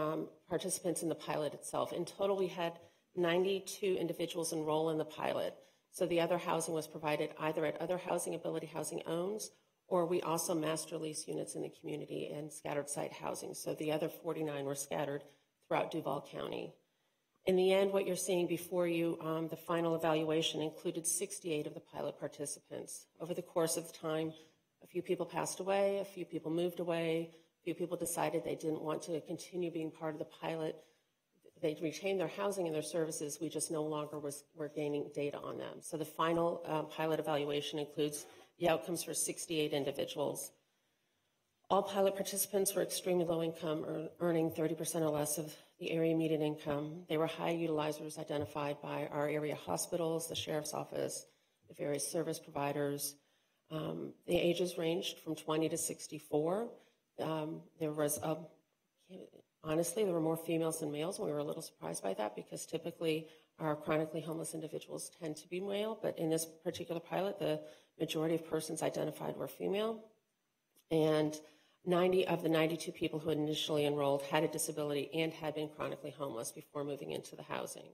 participants in the pilot itself. In total, we had 92 individuals enroll in the pilot. So the other housing was provided either at other housing Ability Housing owns, or we also master lease units in the community and scattered site housing. So the other 49 were scattered throughout Duval County. In the end, what you're seeing before you, the final evaluation included 68 of the pilot participants. Over the course of time, a few people passed away, a few people moved away, a few people decided they didn't want to continue being part of the pilot. They retained their housing and their services. We just no longer were gaining data on them. So the final pilot evaluation includes the outcomes for 68 individuals. All pilot participants were extremely low income, earning 30% or less of the area median income. They were high utilizers identified by our area hospitals, the sheriff's office, the various service providers. The ages ranged from 20 to 64. Honestly, there were more females than males, and we were a little surprised by that, because typically our chronically homeless individuals tend to be male, but in this particular pilot, the majority of persons identified were female. And 90 of the 92 people who had initially enrolled had a disability and had been chronically homeless before moving into the housing.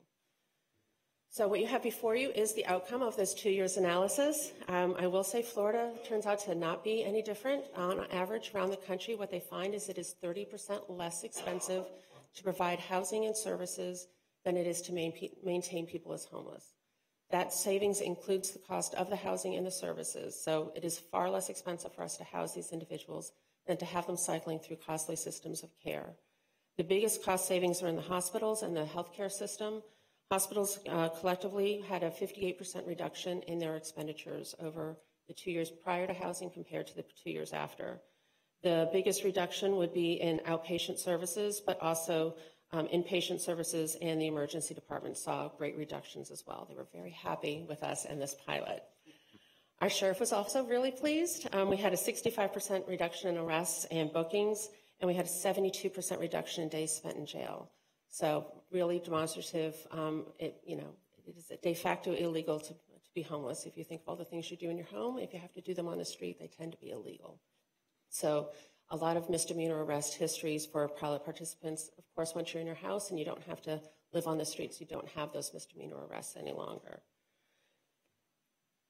So what you have before you is the outcome of this 2 years analysis. I will say Florida turns out to not be any different. On average around the country, what they find is it is 30% less expensive to provide housing and services than it is to maintain people as homeless. That savings includes the cost of the housing and the services, so it is far less expensive for us to house these individuals than to have them cycling through costly systems of care. The biggest cost savings are in the hospitals and the healthcare system. Hospitals collectively had a 58% reduction in their expenditures over the 2 years prior to housing compared to the 2 years after. The biggest reduction would be in outpatient services, but also inpatient services and the emergency department saw great reductions as well. They were very happy with us and this pilot. Our sheriff was also really pleased. We had a 65% reduction in arrests and bookings, and we had a 72% reduction in days spent in jail. So really demonstrative. It is de facto illegal to be homeless. If you think of all the things you do in your home, if you have to do them on the street, they tend to be illegal. So a lot of misdemeanor arrest histories for pilot participants. Of course, once you're in your house and you don't have to live on the streets, you don't have those misdemeanor arrests any longer.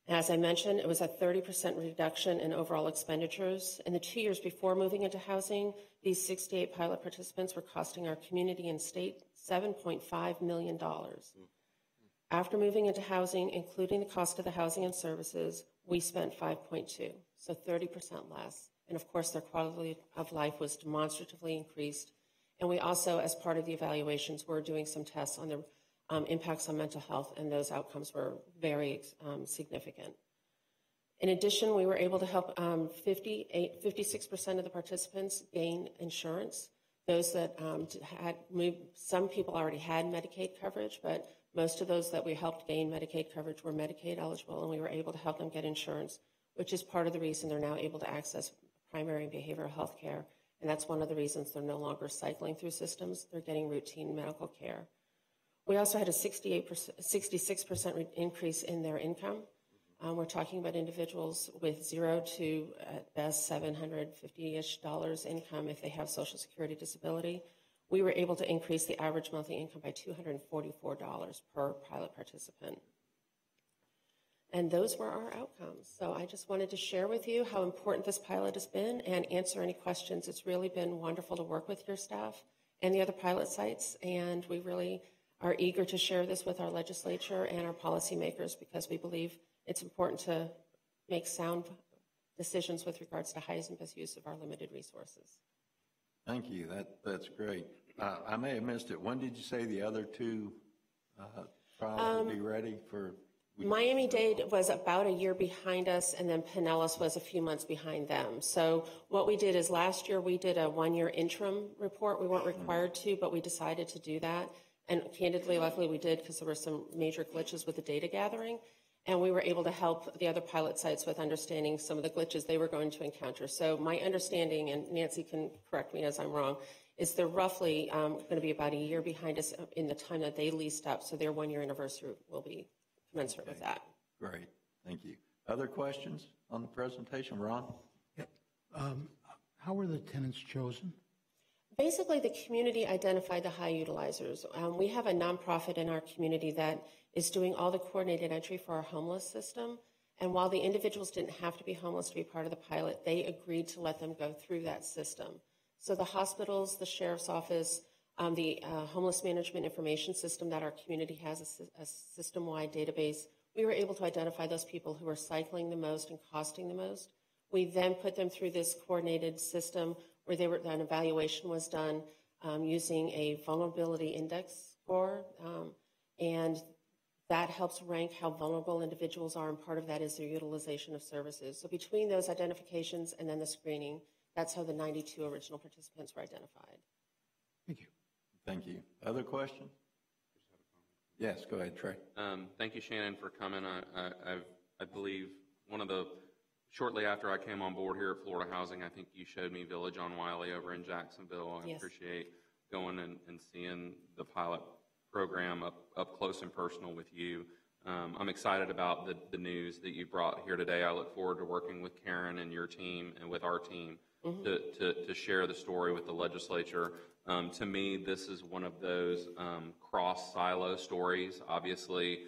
As I mentioned, it was a 30% reduction in overall expenditures. In the 2 years before moving into housing, these 68 pilot participants were costing our community and state $7.5 million. After moving into housing, including the cost of the housing and services, we spent 5.2, so 30% less. And of course, their quality of life was demonstratively increased. And we also, as part of the evaluations, were doing some tests on the impacts on mental health, and those outcomes were very significant. In addition, we were able to help 56% of the participants gain insurance. Those that had moved, some people already had Medicaid coverage, but most of those that we helped gain Medicaid coverage were Medicaid eligible, and we were able to help them get insurance, which is part of the reason they're now able to access primary and behavioral health care. And that's one of the reasons they're no longer cycling through systems. They're getting routine medical care. We also had a 66% increase in their income. We're talking about individuals with $0 to at best $750-ish income if they have Social Security disability. We were able to increase the average monthly income by $244 per pilot participant. And those were our outcomes. So I just wanted to share with you how important this pilot has been and answer any questions. It's really been wonderful to work with your staff and the other pilot sites, and we really are eager to share this with our legislature and our policymakers because we believe it's important to make sound decisions with regards to highest and best use of our limited resources. Thank you. That's great. I may have missed it. When did you say the other two trials will be ready for? Miami-Dade was about a year behind us, and then Pinellas was a few months behind them. So what we did is last year we did a one-year interim report. We weren't required to, but we decided to do that. And candidly, luckily we did because there were some major glitches with the data gathering. And we were able to help the other pilot sites with understanding some of the glitches they were going to encounter. So my understanding, and Nancy can correct me as I'm wrong, is they're roughly going to be about a year behind us in the time that they leased up. So their one-year anniversary will be commensurate with that. Great. Thank you. Other questions on the presentation? Ron? Yep. How were the tenants chosen? Basically, the community identified the high utilizers. We have a nonprofit in our community that is doing all the coordinated entry for our homeless system. And while the individuals didn't have to be homeless to be part of the pilot, they agreed to let them go through that system. So the hospitals, the sheriff's office, the homeless management information system that our community has, a system-wide database, we were able to identify those people who were cycling the most and costing the most. We then put them through this coordinated system where an evaluation was done using a vulnerability index score, and that helps rank how vulnerable individuals are, and part of that is their utilization of services. So between those identifications and then the screening, that's how the 92 original participants were identified. Thank you. Thank you. Other questions? Yes, go ahead, Trey. Thank you, Shannon, for coming. I believe shortly after I came on board here at Florida Housing, I think you showed me Village on Wiley over in Jacksonville. I Yes. appreciate going and seeing the pilot program up close and personal with you. I'm excited about the news that you brought here today. I look forward to working with Karen and your team and with our team to share the story with the legislature. To me, this is one of those cross-silo stories. Obviously,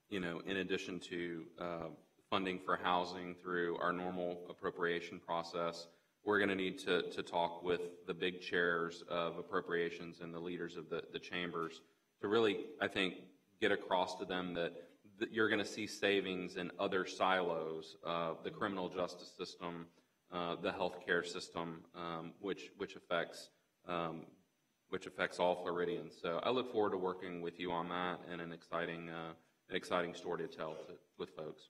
in addition to funding for housing through our normal appropriation process, we're going to need to talk with the big chairs of appropriations and the leaders of the chambers to really, I think, get across to them that you're going to see savings in other silos, the criminal justice system, the healthcare system, which affects all Floridians. So I look forward to working with you on that, and an exciting story to tell with folks.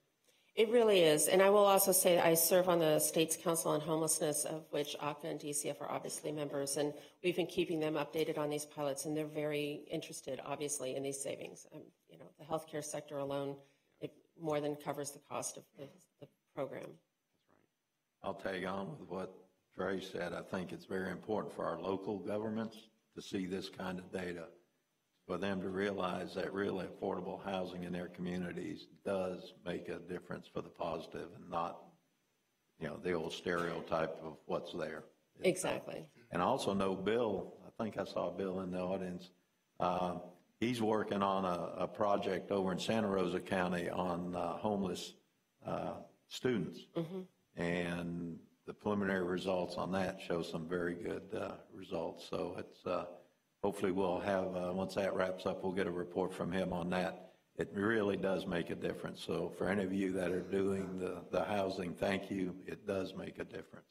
It really is. And I will also say I serve on the State's Council on Homelessness, of which ACA and DCF are obviously members, and we've been keeping them updated on these pilots, and they're very interested, obviously, in these savings. You know, the healthcare sector alone, it more than covers the cost of the program. I'll tag on with what Trey said. I think it's very important for our local governments to see this kind of data, for them to realize that really affordable housing in their communities does make a difference for the positive, and not, you know, the old stereotype of what's there. Exactly. And I also know Bill, I think I saw Bill in the audience, he's working on a project over in Santa Rosa County on homeless students. Mm-hmm. And the preliminary results on that show some very good results. So it's hopefully we'll have, once that wraps up, we'll get a report from him on that. It really does make a difference. So for any of you that are doing the housing, thank you. It does make a difference.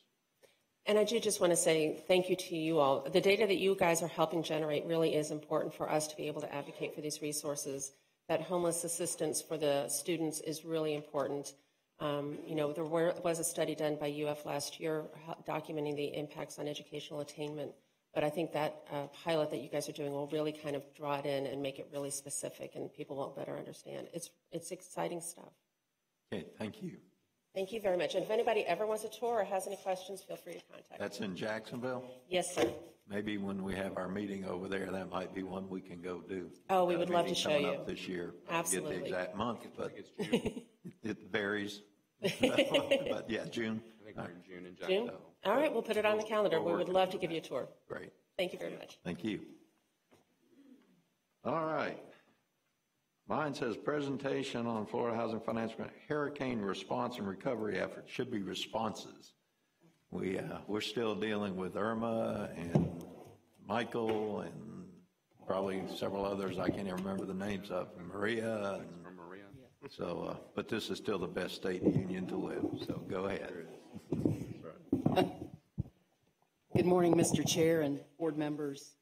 And I do just want to say thank you to you all. The data that you guys are helping generate really is important for us to be able to advocate for these resources. That homeless assistance for the students is really important. You know, there was a study done by UF last year documenting the impacts on educational attainment. But I think that pilot that you guys are doing will really kind of draw it in and make it really specific, and people will better understand. It's exciting stuff. Okay, thank you. Thank you very much. And if anybody ever wants a tour or has any questions, feel free to contact me. That's in Jacksonville? Yes, sir. Maybe when we have our meeting over there, that might be one we can go do. Oh, we would love to show you. Up this year. Absolutely. Get the exact month, but it varies. But yeah, June. I think we're in June in Jacksonville. June? All right, we'll put it on the calendar. We would love to give you a tour. Great. Thank you very much. Thank you. All right. Mine says presentation on Florida Housing Finance Grant Hurricane Response and Recovery Efforts. Should be responses. We're still dealing with Irma and Michael and probably several others I can't even remember the names of. Maria. So, but this is still the best state in the union to live. So go ahead. Good morning, Mr. Chair and board members.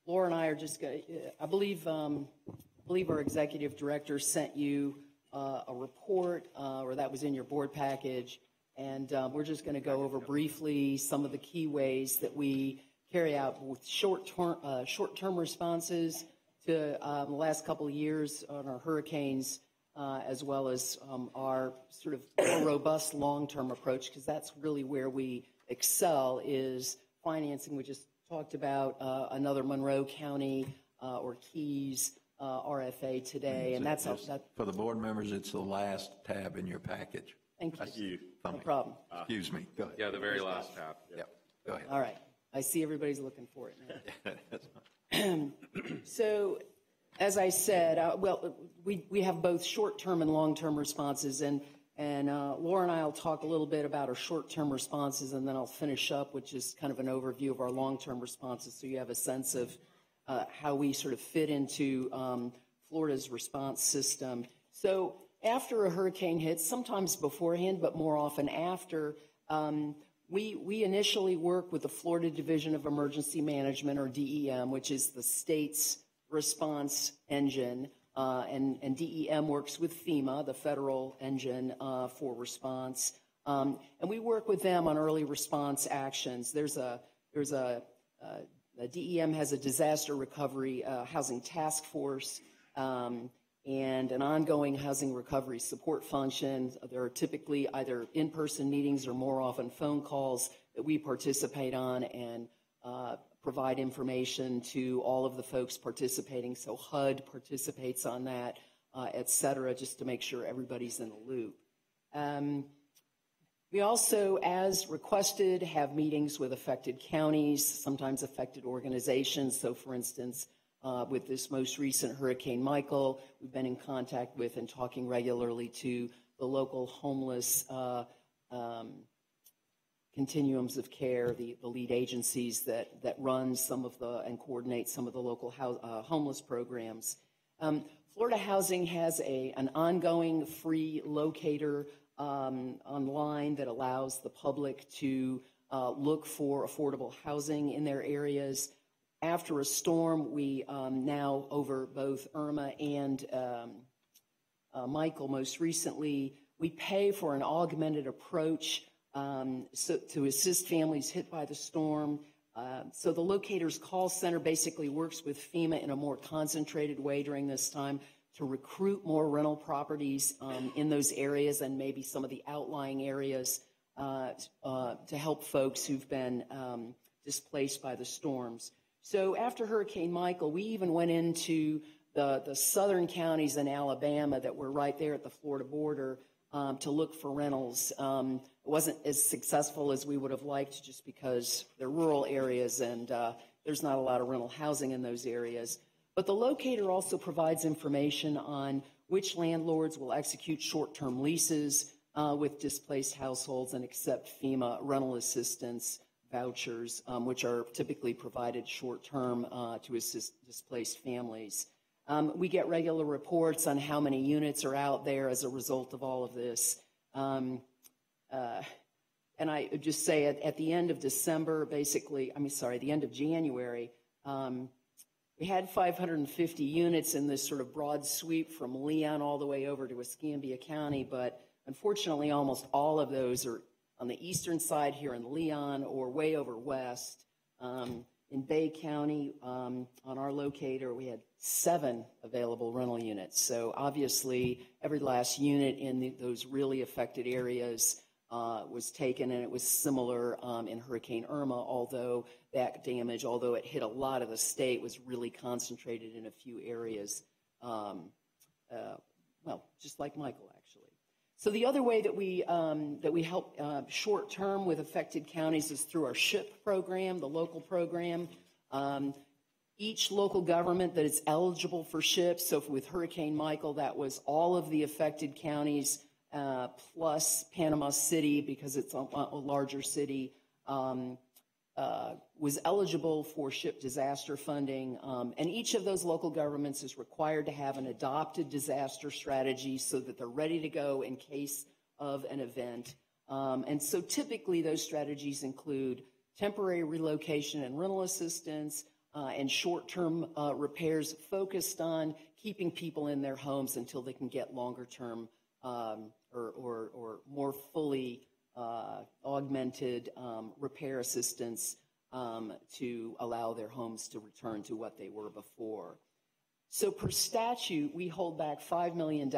Laura and I are just going to, I believe our executive director sent you a report, or that was in your board package, and we're just going to go over briefly some of the key ways that we carry out with short-term responses to the last couple of years on our hurricanes, as well as our sort of more robust long-term approach, because that's really where we excel, is financing. We just talked about another Monroe County or Keys RFA today, and that's for the board members. It's the last tab in your package. Thank you. No problem. Excuse me. Go ahead. Yeah, the very last tab. Yeah. Go ahead. All right. I see everybody's looking for it now. So, as I said, well, we have both short-term and long-term responses, and Laura and I will talk a little bit about our short-term responses, and then I'll finish up with just kind of an overview of our long-term responses, so you have a sense of how we sort of fit into Florida's response system. So after a hurricane hits, sometimes beforehand, but more often after, we initially work with the Florida Division of Emergency Management, or DEM, which is the state's response engine. And DEM works with FEMA, the federal engine for response. And we work with them on early response actions. The DEM has a disaster recovery housing task force and an ongoing housing recovery support function. There are typically either in-person meetings or more often phone calls that we participate on and provide information to all of the folks participating. So HUD participates on that, et cetera, just to make sure everybody's in the loop. We also, as requested, have meetings with affected counties, sometimes affected organizations. So, for instance, with this most recent Hurricane Michael, we've been in contact with and talking regularly to the local homeless continuums of care, the lead agencies that run some of the and coordinate some of the local homeless programs. Florida Housing has an ongoing free locator online that allows the public to look for affordable housing in their areas. After a storm, we now, over both Irma and Michael most recently, we pay for an augmented approach to assist families hit by the storm. So the locator's call center basically works with FEMA in a more concentrated way during this time to recruit more rental properties in those areas and maybe some of the outlying areas to help folks who've been displaced by the storms. So after Hurricane Michael, we even went into the southern counties in Alabama that were right there at the Florida border to look for rentals. It wasn't as successful as we would have liked just because they're rural areas and there's not a lot of rental housing in those areas. But the locator also provides information on which landlords will execute short-term leases with displaced households and accept FEMA rental assistance vouchers, which are typically provided short-term to assist displaced families. We get regular reports on how many units are out there as a result of all of this. And I would just say at the end of December, the end of January, we had 550 units in this sort of broad sweep from Leon all the way over to Escambia County, but unfortunately almost all of those are on the eastern side here in Leon or way over west. In Bay County, on our locator, we had 7 available rental units. So obviously, every last unit in those really affected areas was taken, and it was similar in Hurricane Irma, although that damage, although it hit a lot of the state, was really concentrated in a few areas, just like Michael, actually. So the other way that we help short-term with affected counties is through our SHIP program, the local program. Each local government that is eligible for SHIP, so with Hurricane Michael, that was all of the affected counties plus Panama City, because it's a larger city, was eligible for SHIP disaster funding. And each of those local governments is required to have an adopted disaster strategy so that they're ready to go in case of an event. And so typically those strategies include temporary relocation and rental assistance and short-term repairs focused on keeping people in their homes until they can get longer-term or more fully augmented repair assistance to allow their homes to return to what they were before. So per statute, we hold back $5 million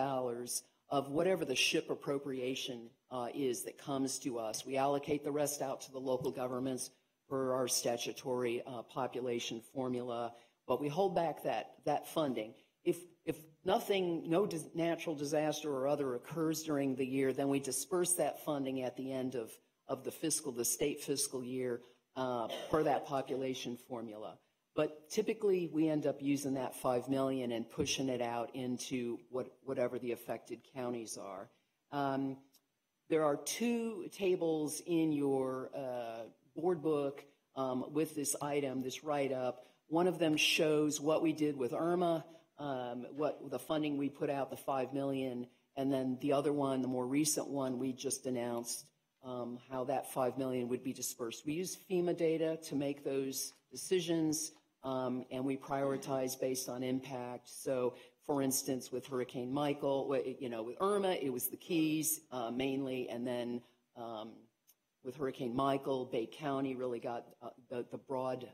of whatever the SHIP appropriation is that comes to us. We allocate the rest out to the local governments per our statutory population formula, but we hold back that funding. If nothing, no natural disaster or other occurs during the year, then we disperse that funding at the end of the state fiscal year per that population formula. But typically, we end up using that $5 million and pushing it out into whatever the affected counties are. There are 2 tables in your board book with this item, this write-up. One of them shows what we did with Irma, what the funding we put out, the $5 million, and then the other one, the more recent one, we just announced how that $5 million would be dispersed. We use FEMA data to make those decisions, and we prioritize based on impact. So, for instance, with Hurricane Michael, with Irma, it was the Keys mainly, and then with Hurricane Michael, Bay County really got the broad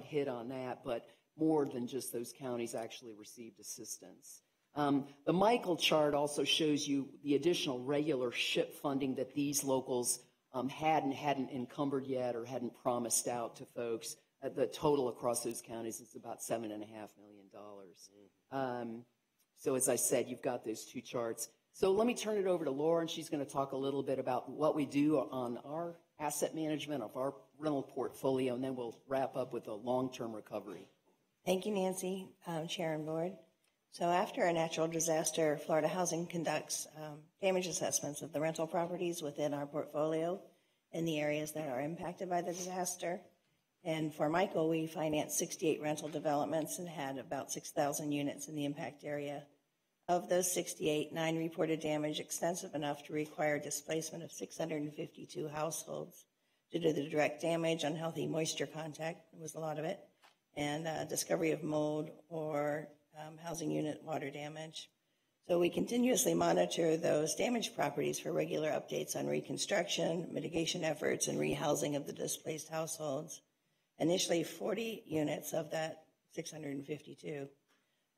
hit on that, but more than just those counties actually received assistance. The Michael chart also shows you the additional regular SHIP funding that these locals hadn't encumbered yet or hadn't promised out to folks. The total across those counties is about $7.5 million. So as I said, you've got those 2 charts. So let me turn it over to Laura, and she's going to talk a little bit about what we do on our asset management of our rental portfolio, and then we'll wrap up with a long-term recovery. Thank you, Nancy, Chair and Board. So after a natural disaster, Florida Housing conducts damage assessments of the rental properties within our portfolio in the areas that are impacted by the disaster. And for Michael, we financed 68 rental developments and had about 6,000 units in the impact area. Of those 68, 9 reported damage extensive enough to require displacement of 652 households due to the direct damage, unhealthy moisture contact, was a lot of it, and discovery of mold or housing unit water damage. So we continuously monitor those damaged properties for regular updates on reconstruction, mitigation efforts, and rehousing of the displaced households. Initially, 40 units of that 652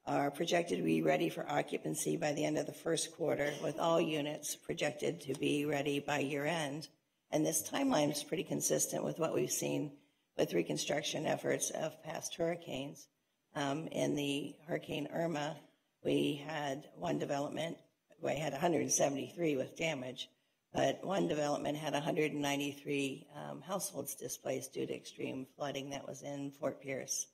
are projected to be ready for occupancy by the end of the first quarter, with all units projected to be ready by year end. And this timeline is pretty consistent with what we've seen with reconstruction efforts of past hurricanes. In the Hurricane Irma, we had one development, we had 173 with damage, but one development had 193 households displaced due to extreme flooding that was in Fort Pierce.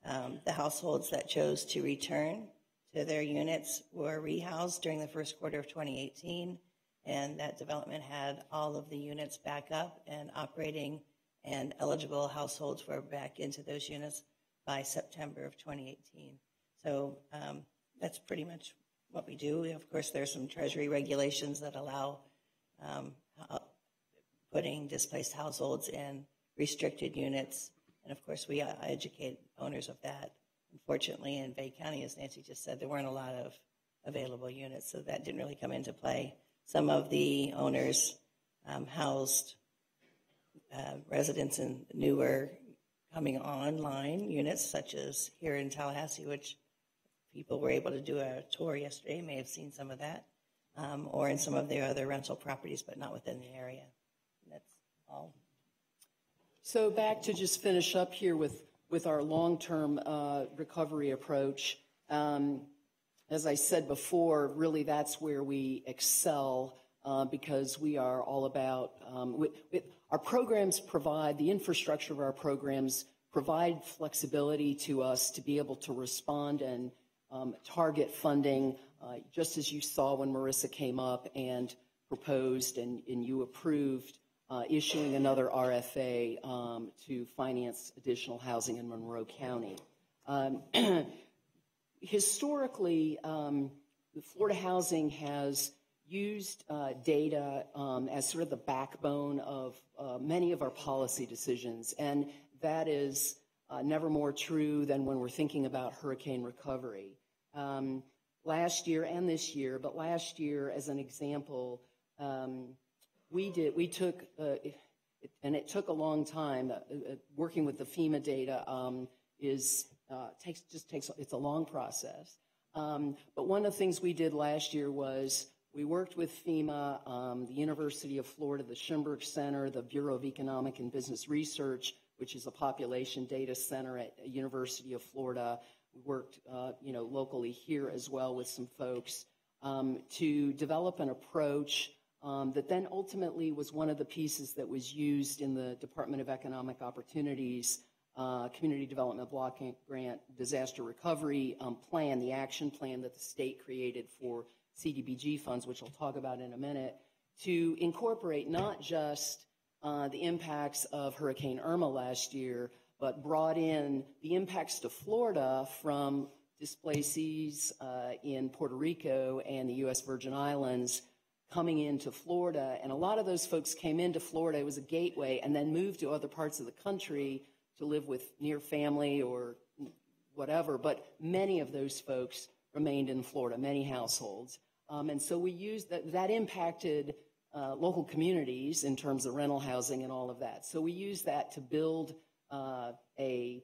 The households that chose to return to their units were rehoused during the first quarter of 2018, and that development had all of the units back up and operating, and eligible households were back into those units by September of 2018. So that's pretty much what we do. Of course, there's some Treasury regulations that allow putting displaced households in restricted units. And of course, we educate owners of that. Unfortunately, in Bay County, as Nancy just said, there weren't a lot of available units, so that didn't really come into play. Some of the owners housed residents in newer coming online units, such as here in Tallahassee, which people were able to do a tour yesterday, may have seen some of that, or in some of their other rental properties, but not within the area. And that's all. So back to just finish up here with our long-term recovery approach. As I said before, really that's where we excel because we are all about, our programs provide, the infrastructure of our programs provide flexibility to us to be able to respond and target funding, just as you saw when Marissa came up and proposed and you approved issuing another RFA to finance additional housing in Monroe County. Historically, Florida Housing has used data as sort of the backbone of many of our policy decisions, and that is never more true than when we're thinking about hurricane recovery. Last year and this year, but last year as an example, we took, and it took a long time, working with the FEMA data it's a long process. But one of the things we did last year was we worked with FEMA, the University of Florida, the Schimberg Center, the Bureau of Economic and Business Research, which is a population data center at University of Florida. We worked, locally here as well with some folks to develop an approach that then ultimately was one of the pieces that was used in the Department of Economic Opportunities Community Development Block Grant Disaster Recovery Plan, the action plan that the state created for CDBG funds, which I'll talk about in a minute, to incorporate not just the impacts of Hurricane Irma last year, but brought in the impacts to Florida from displacees in Puerto Rico and the U.S. Virgin Islands coming into Florida. And a lot of those folks came into Florida. It was a gateway, and then moved to other parts of the country to live with near family or whatever. But many of those folks remained in Florida, many households. And so we used that impacted local communities in terms of rental housing and all of that. So we used that to build a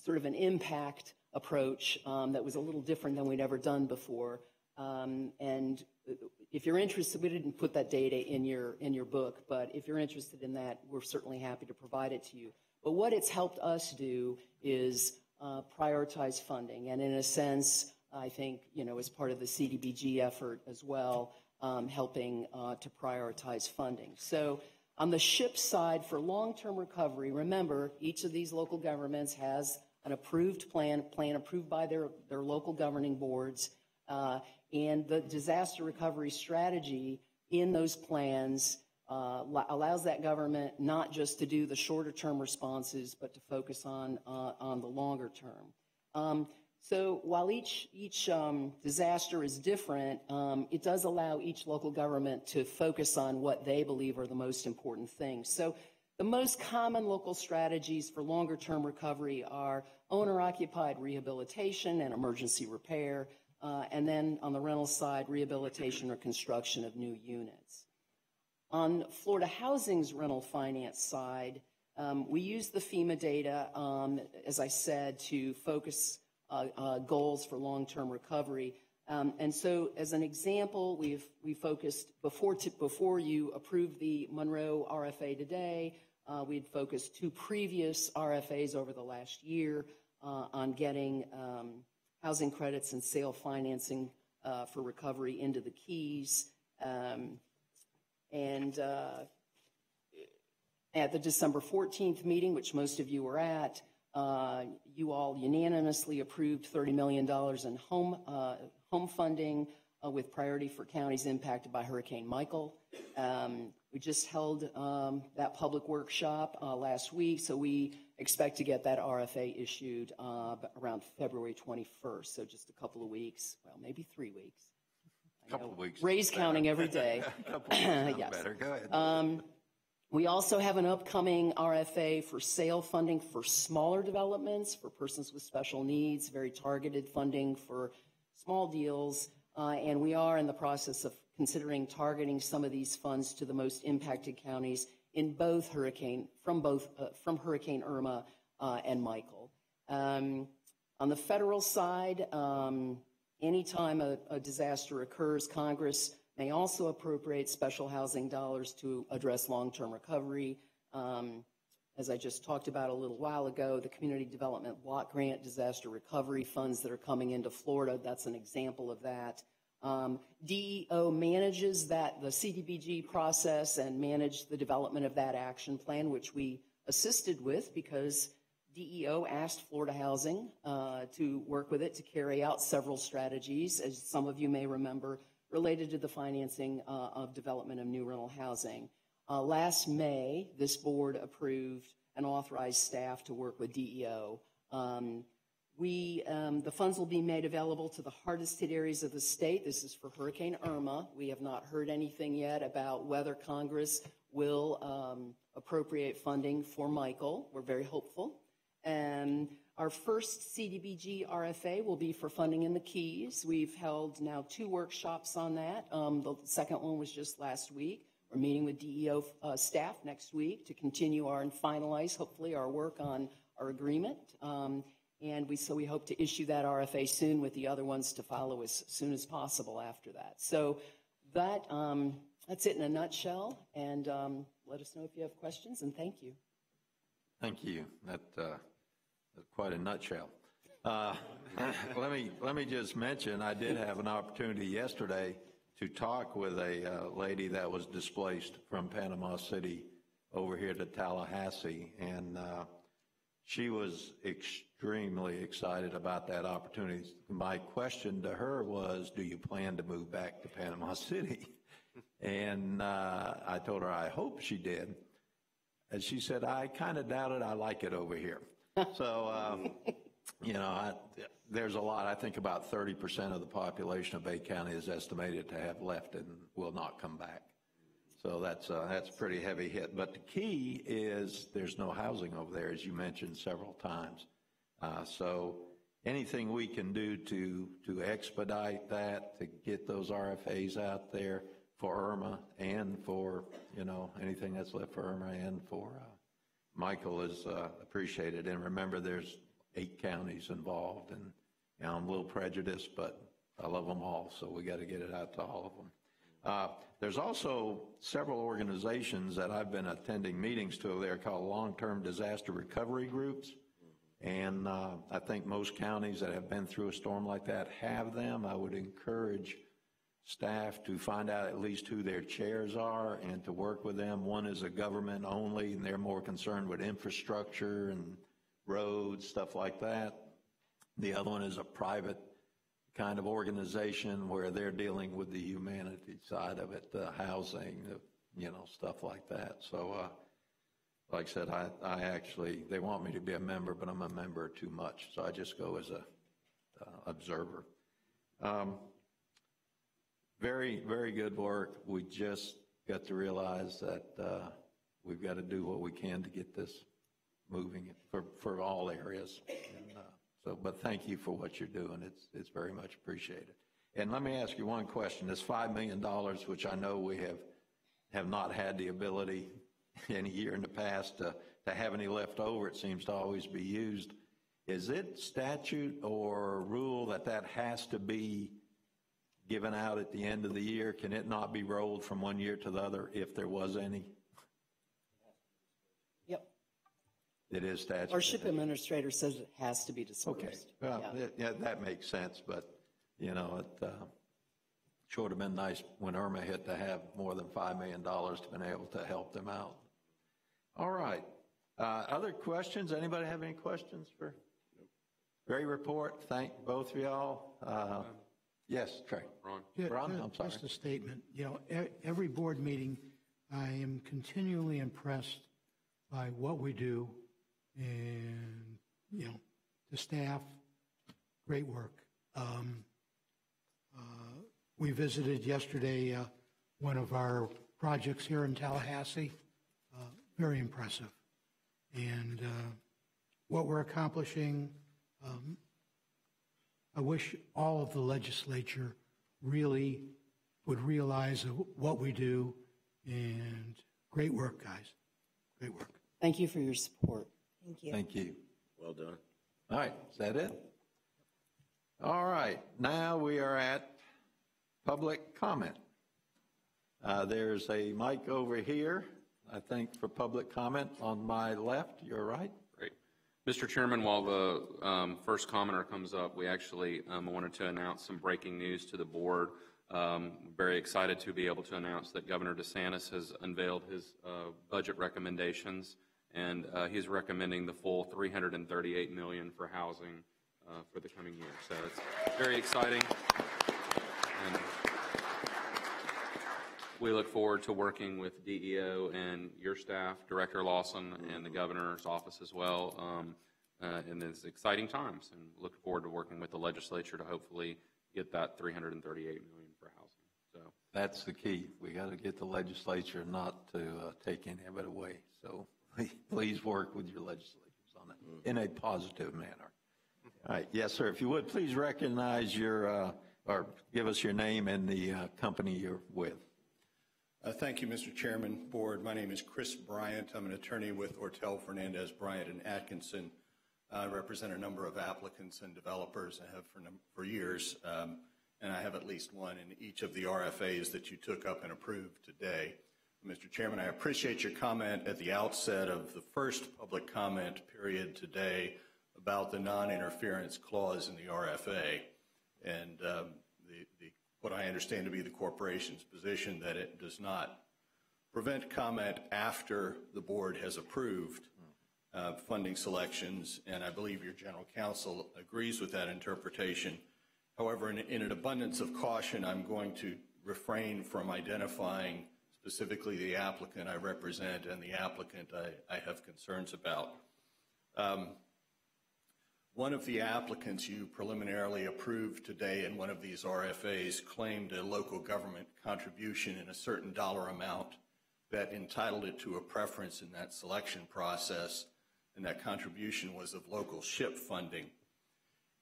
sort of an impact approach that was a little different than we'd ever done before. And if you're interested, we didn't put that data in your book, but if you're interested in that, we're certainly happy to provide it to you. But what it's helped us do is prioritize funding, and in a sense, I think, as part of the CDBG effort as well, helping to prioritize funding. So on the SHIP side for long-term recovery, remember, each of these local governments has an approved plan approved by their local governing boards, and the disaster recovery strategy in those plans allows that government not just to do the shorter term responses, but to focus on the longer term. So while each disaster is different, it does allow each local government to focus on what they believe are the most important things. So the most common local strategies for longer term recovery are owner-occupied rehabilitation and emergency repair, and then on the rental side, rehabilitation or construction of new units. On Florida Housing's rental finance side, we use the FEMA data, as I said, to focus goals for long-term recovery. And so, as an example, we focused before you approved the Monroe RFA today. We'd focused 2 previous RFAs over the last year on getting housing credits and sale financing for recovery into the Keys. And at the December 14th meeting, which most of you were at, you all unanimously approved $30 million in home funding with priority for counties impacted by Hurricane Michael. We just held that public workshop last week, so we expect to get that RFA issued around February 21st, so just a couple of weeks, well, maybe 3 weeks. A couple of weeks. Ray's counting every day. A couple of weeks yes. Better. Go ahead. We also have an upcoming RFA for sale funding for smaller developments for persons with special needs, very targeted funding for small deals, and we are in the process of considering targeting some of these funds to the most impacted counties in both from Hurricane Irma and Michael. On the federal side, anytime a disaster occurs, Congress may also appropriate special housing dollars to address long-term recovery. As I just talked about a little while ago, the Community Development Block Grant disaster recovery funds that are coming into Florida, that's an example of that. DEO manages the CDBG process and managed the development of that action plan, which we assisted with because DEO asked Florida Housing to work with it to carry out several strategies, as some of you may remember, related to the financing of development of new rental housing. Last May, this board approved and authorized staff to work with DEO. The funds will be made available to the hardest hit areas of the state. This is for Hurricane Irma. We have not heard anything yet about whether Congress will appropriate funding for Michael. We're very hopeful. And our first CDBG RFA will be for funding in the Keys. We've held now 2 workshops on that. The second one was just last week. We're meeting with DEO staff next week to continue and finalize, hopefully, our work on our agreement. And we hope to issue that RFA soon with the other ones to follow as soon as possible after that. So that's it in a nutshell. And let us know if you have questions, and thank you. Thank you. That's quite a nutshell. Let me just mention, I did have an opportunity yesterday to talk with a lady that was displaced from Panama City over here to Tallahassee, and she was extremely excited about that opportunity. My question to her was, do you plan to move back to Panama City? And I told her I hope she did. And she said, I kind of doubt it. I like it over here. So, there's a lot. I think about 30% of the population of Bay County is estimated to have left and will not come back. So that's a pretty heavy hit. But the key is there's no housing over there, as you mentioned several times. So anything we can do to expedite that, to get those RFAs out there for Irma and for, anything that's left for Irma and for Michael is appreciated. And remember, there's 8 counties involved, and I'm a little prejudiced, but I love them all, so we got to get it out to all of them. There's also several organizations that I've been attending meetings to. They're called long-term disaster recovery groups, and I think most counties that have been through a storm like that have them. I would encourage staff to find out at least who their chairs are and to work with them. One is a government only, and they're more concerned with infrastructure and roads, stuff like that. The other one is a private kind of organization where they're dealing with the humanity side of it, the housing, the stuff like that. So, like I said, I actually, they want me to be a member, but I'm a member too much, so I just go as a observer. Very, very good work. We just got to realize that we've got to do what we can to get this moving for all areas. And, but thank you for what you're doing. It's very much appreciated. And let me ask you one question. This $5 million, which I know we have not had the ability any year in the past to have any left over, it seems to always be used. Is it statute or rule that has to be given out at the end of the year? Can it not be rolled from one year to the other if there was any? Yep. It is statute. Our ship administrator says it has to be dispersed. Okay. Well, yeah, that makes sense, but, it sure would have been nice when Irma hit to have more than $5 million to been able to help them out. All right. Other questions? Anybody have any questions for? Great report. Thank both of y'all. Yes, Trey. Ron. Yeah, Ron, I'm sorry. Just a statement. Every board meeting, I am continually impressed by what we do, and the staff, great work. We visited yesterday one of our projects here in Tallahassee. Very impressive, and what we're accomplishing. I wish all of the legislature really would realize what we do, and great work, guys. Great work. Thank you for your support. Thank you. Thank you. Well done. All right, is that it? All right, now we are at public comment. There's a mic over here, I think, for public comment on my left. You're right. Great. Mr. Chairman, while the first commenter comes up, we actually wanted to announce some breaking news to the board. Very excited to be able to announce that Governor DeSantis has unveiled his budget recommendations, and he's recommending the full $338 million for housing for the coming year. So it's very exciting. And we look forward to working with DEO and your staff, Director Lawson, and the governor's office as well in these exciting times, and look forward to working with the legislature to hopefully get that $338 million for housing. So That's the key. We got to get the legislature not to take any of it away. So please work with your legislators on it in a positive manner. All right. Yes, sir. If you would, please recognize your, or give us your name and the company you're with. Thank you, Mr. Chairman, Board. My name is Chris Bryant. I'm an attorney with Ortel, Fernandez, Bryant, and Atkinson. I represent a number of applicants and developers. I have for years, and I have at least one in each of the RFAs that you took up and approved today. Mr. Chairman, I appreciate your comment at the outset of the first public comment period today about the non-interference clause in the RFA, and what I understand to be the corporation's position that it does not prevent comment after the board has approved funding selections, and I believe your general counsel agrees with that interpretation. However, in an abundance of caution, I'm going to refrain from identifying specifically the applicant I represent and the applicant I have concerns about. One of the applicants you preliminarily approved today in one of these RFAs claimed a local government contribution in a certain dollar amount that entitled it to a preference in that selection process, and that contribution was of local SHIP funding.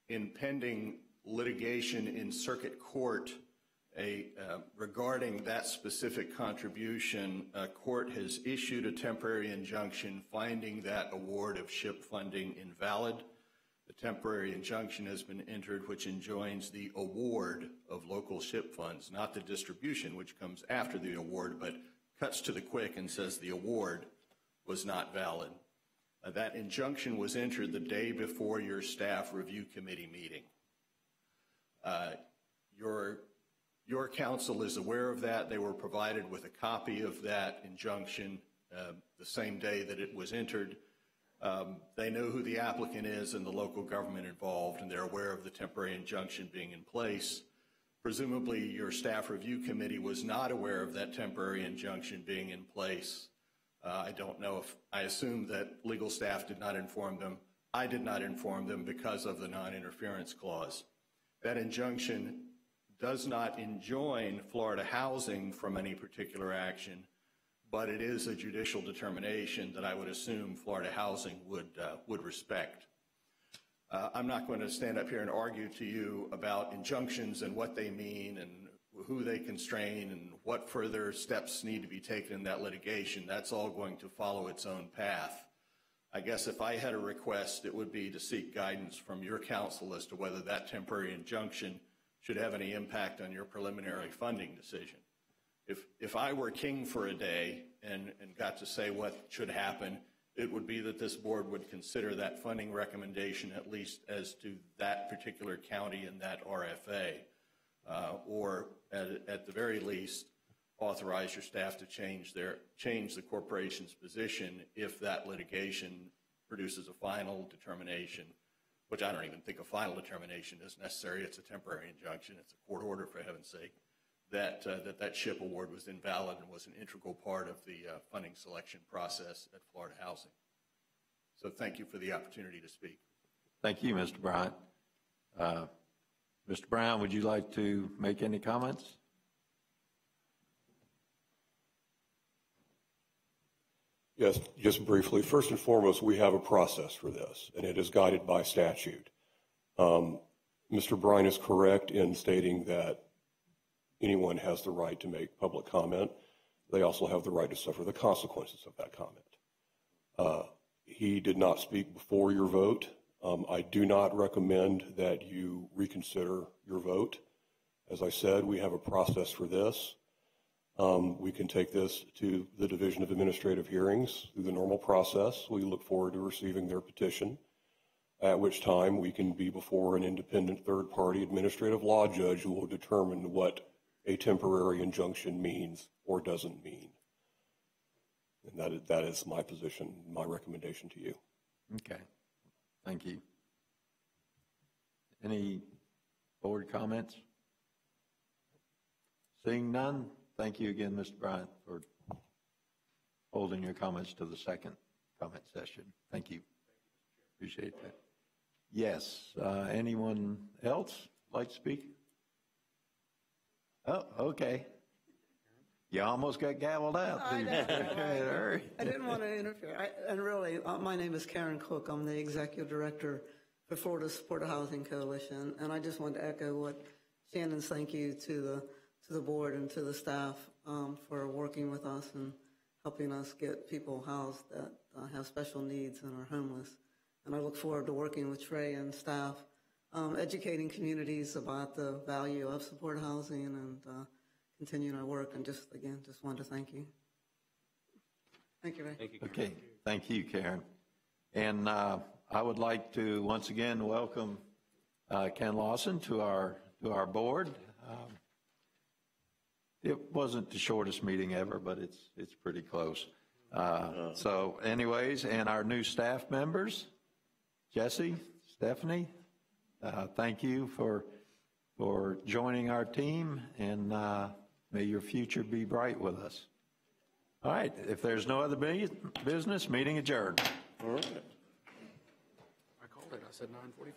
In pending litigation in circuit court regarding that specific contribution, a court has issued a temporary injunction finding that award of SHIP funding invalid. The temporary injunction has been entered, which enjoins the award of local SHIP funds, not the distribution, which comes after the award, but cuts to the quick and says the award was not valid. That injunction was entered the day before your staff review committee meeting. Your counsel is aware of that. They were provided with a copy of that injunction the same day that it was entered. They know who the applicant is and the local government involved, and they're aware of the temporary injunction being in place. Presumably, your staff review committee was not aware of that temporary injunction being in place. I don't know if, I assume that legal staff did not inform them. I did not inform them because of the non-interference clause. That injunction does not enjoin Florida Housing from any particular action, but it is a judicial determination that I would assume Florida Housing would respect. I'm not going to stand up here and argue to you about injunctions and what they mean and who they constrain and what further steps need to be taken in that litigation. That's all going to follow its own path. I guess if I had a request, it would be to seek guidance from your counsel as to whether that temporary injunction should have any impact on your preliminary funding decision. If I were king for a day and got to say what should happen, it would be that this board would consider that funding recommendation at least as to that particular county and that RFA, or at the very least, authorize your staff to change the corporation's position if that litigation produces a final determination, which I don't even think a final determination is necessary. It's a temporary injunction. It's a court order, for heaven's sake, that SHIP award was invalid and was an integral part of the funding selection process at Florida Housing. So thank you for the opportunity to speak. Thank you, Mr. Bryant. Mr. Brown, would you like to make any comments? Yes, just briefly. First and foremost, we have a process for this, and it is guided by statute. Mr. Bryan is correct in stating that anyone has the right to make public comment. They also have the right to suffer the consequences of that comment. He did not speak before your vote. I do not recommend that you reconsider your vote. As I said, we have a process for this. We can take this to the Division of Administrative Hearings through the normal process. We look forward to receiving their petition, at which time we can be before an independent third-party administrative law judge who will determine what a temporary injunction means or doesn't mean. And that is my position, my recommendation to you. Okay. Thank you. Any board comments? Seeing none, thank you again, Mr. Bryant, for holding your comments to the second comment session. Thank you. Appreciate that. Yes. Anyone else like to speak? Oh, okay. You almost got gavelled out. I didn't want to interfere. And really, my name is Karen Cook. I'm the Executive Director for Florida Supportive Housing Coalition. And I just want to echo what Shannon's thank you to the board and to the staff for working with us and helping us get people housed that have special needs and are homeless. And I look forward to working with Trey and staff, educating communities about the value of supportive housing and continuing our work. And just wanted to thank you. Thank you, Ray. Thank you, Karen. Okay. Thank you, Karen. And I would like to once again welcome Ken Lawson to our board. It wasn't the shortest meeting ever, but it's pretty close. So anyways, and our new staff members, Jesse, Stephanie, thank you for joining our team, and may your future be bright with us. All right, if there's no other business, meeting adjourned. All right. I called it. I said 9:45.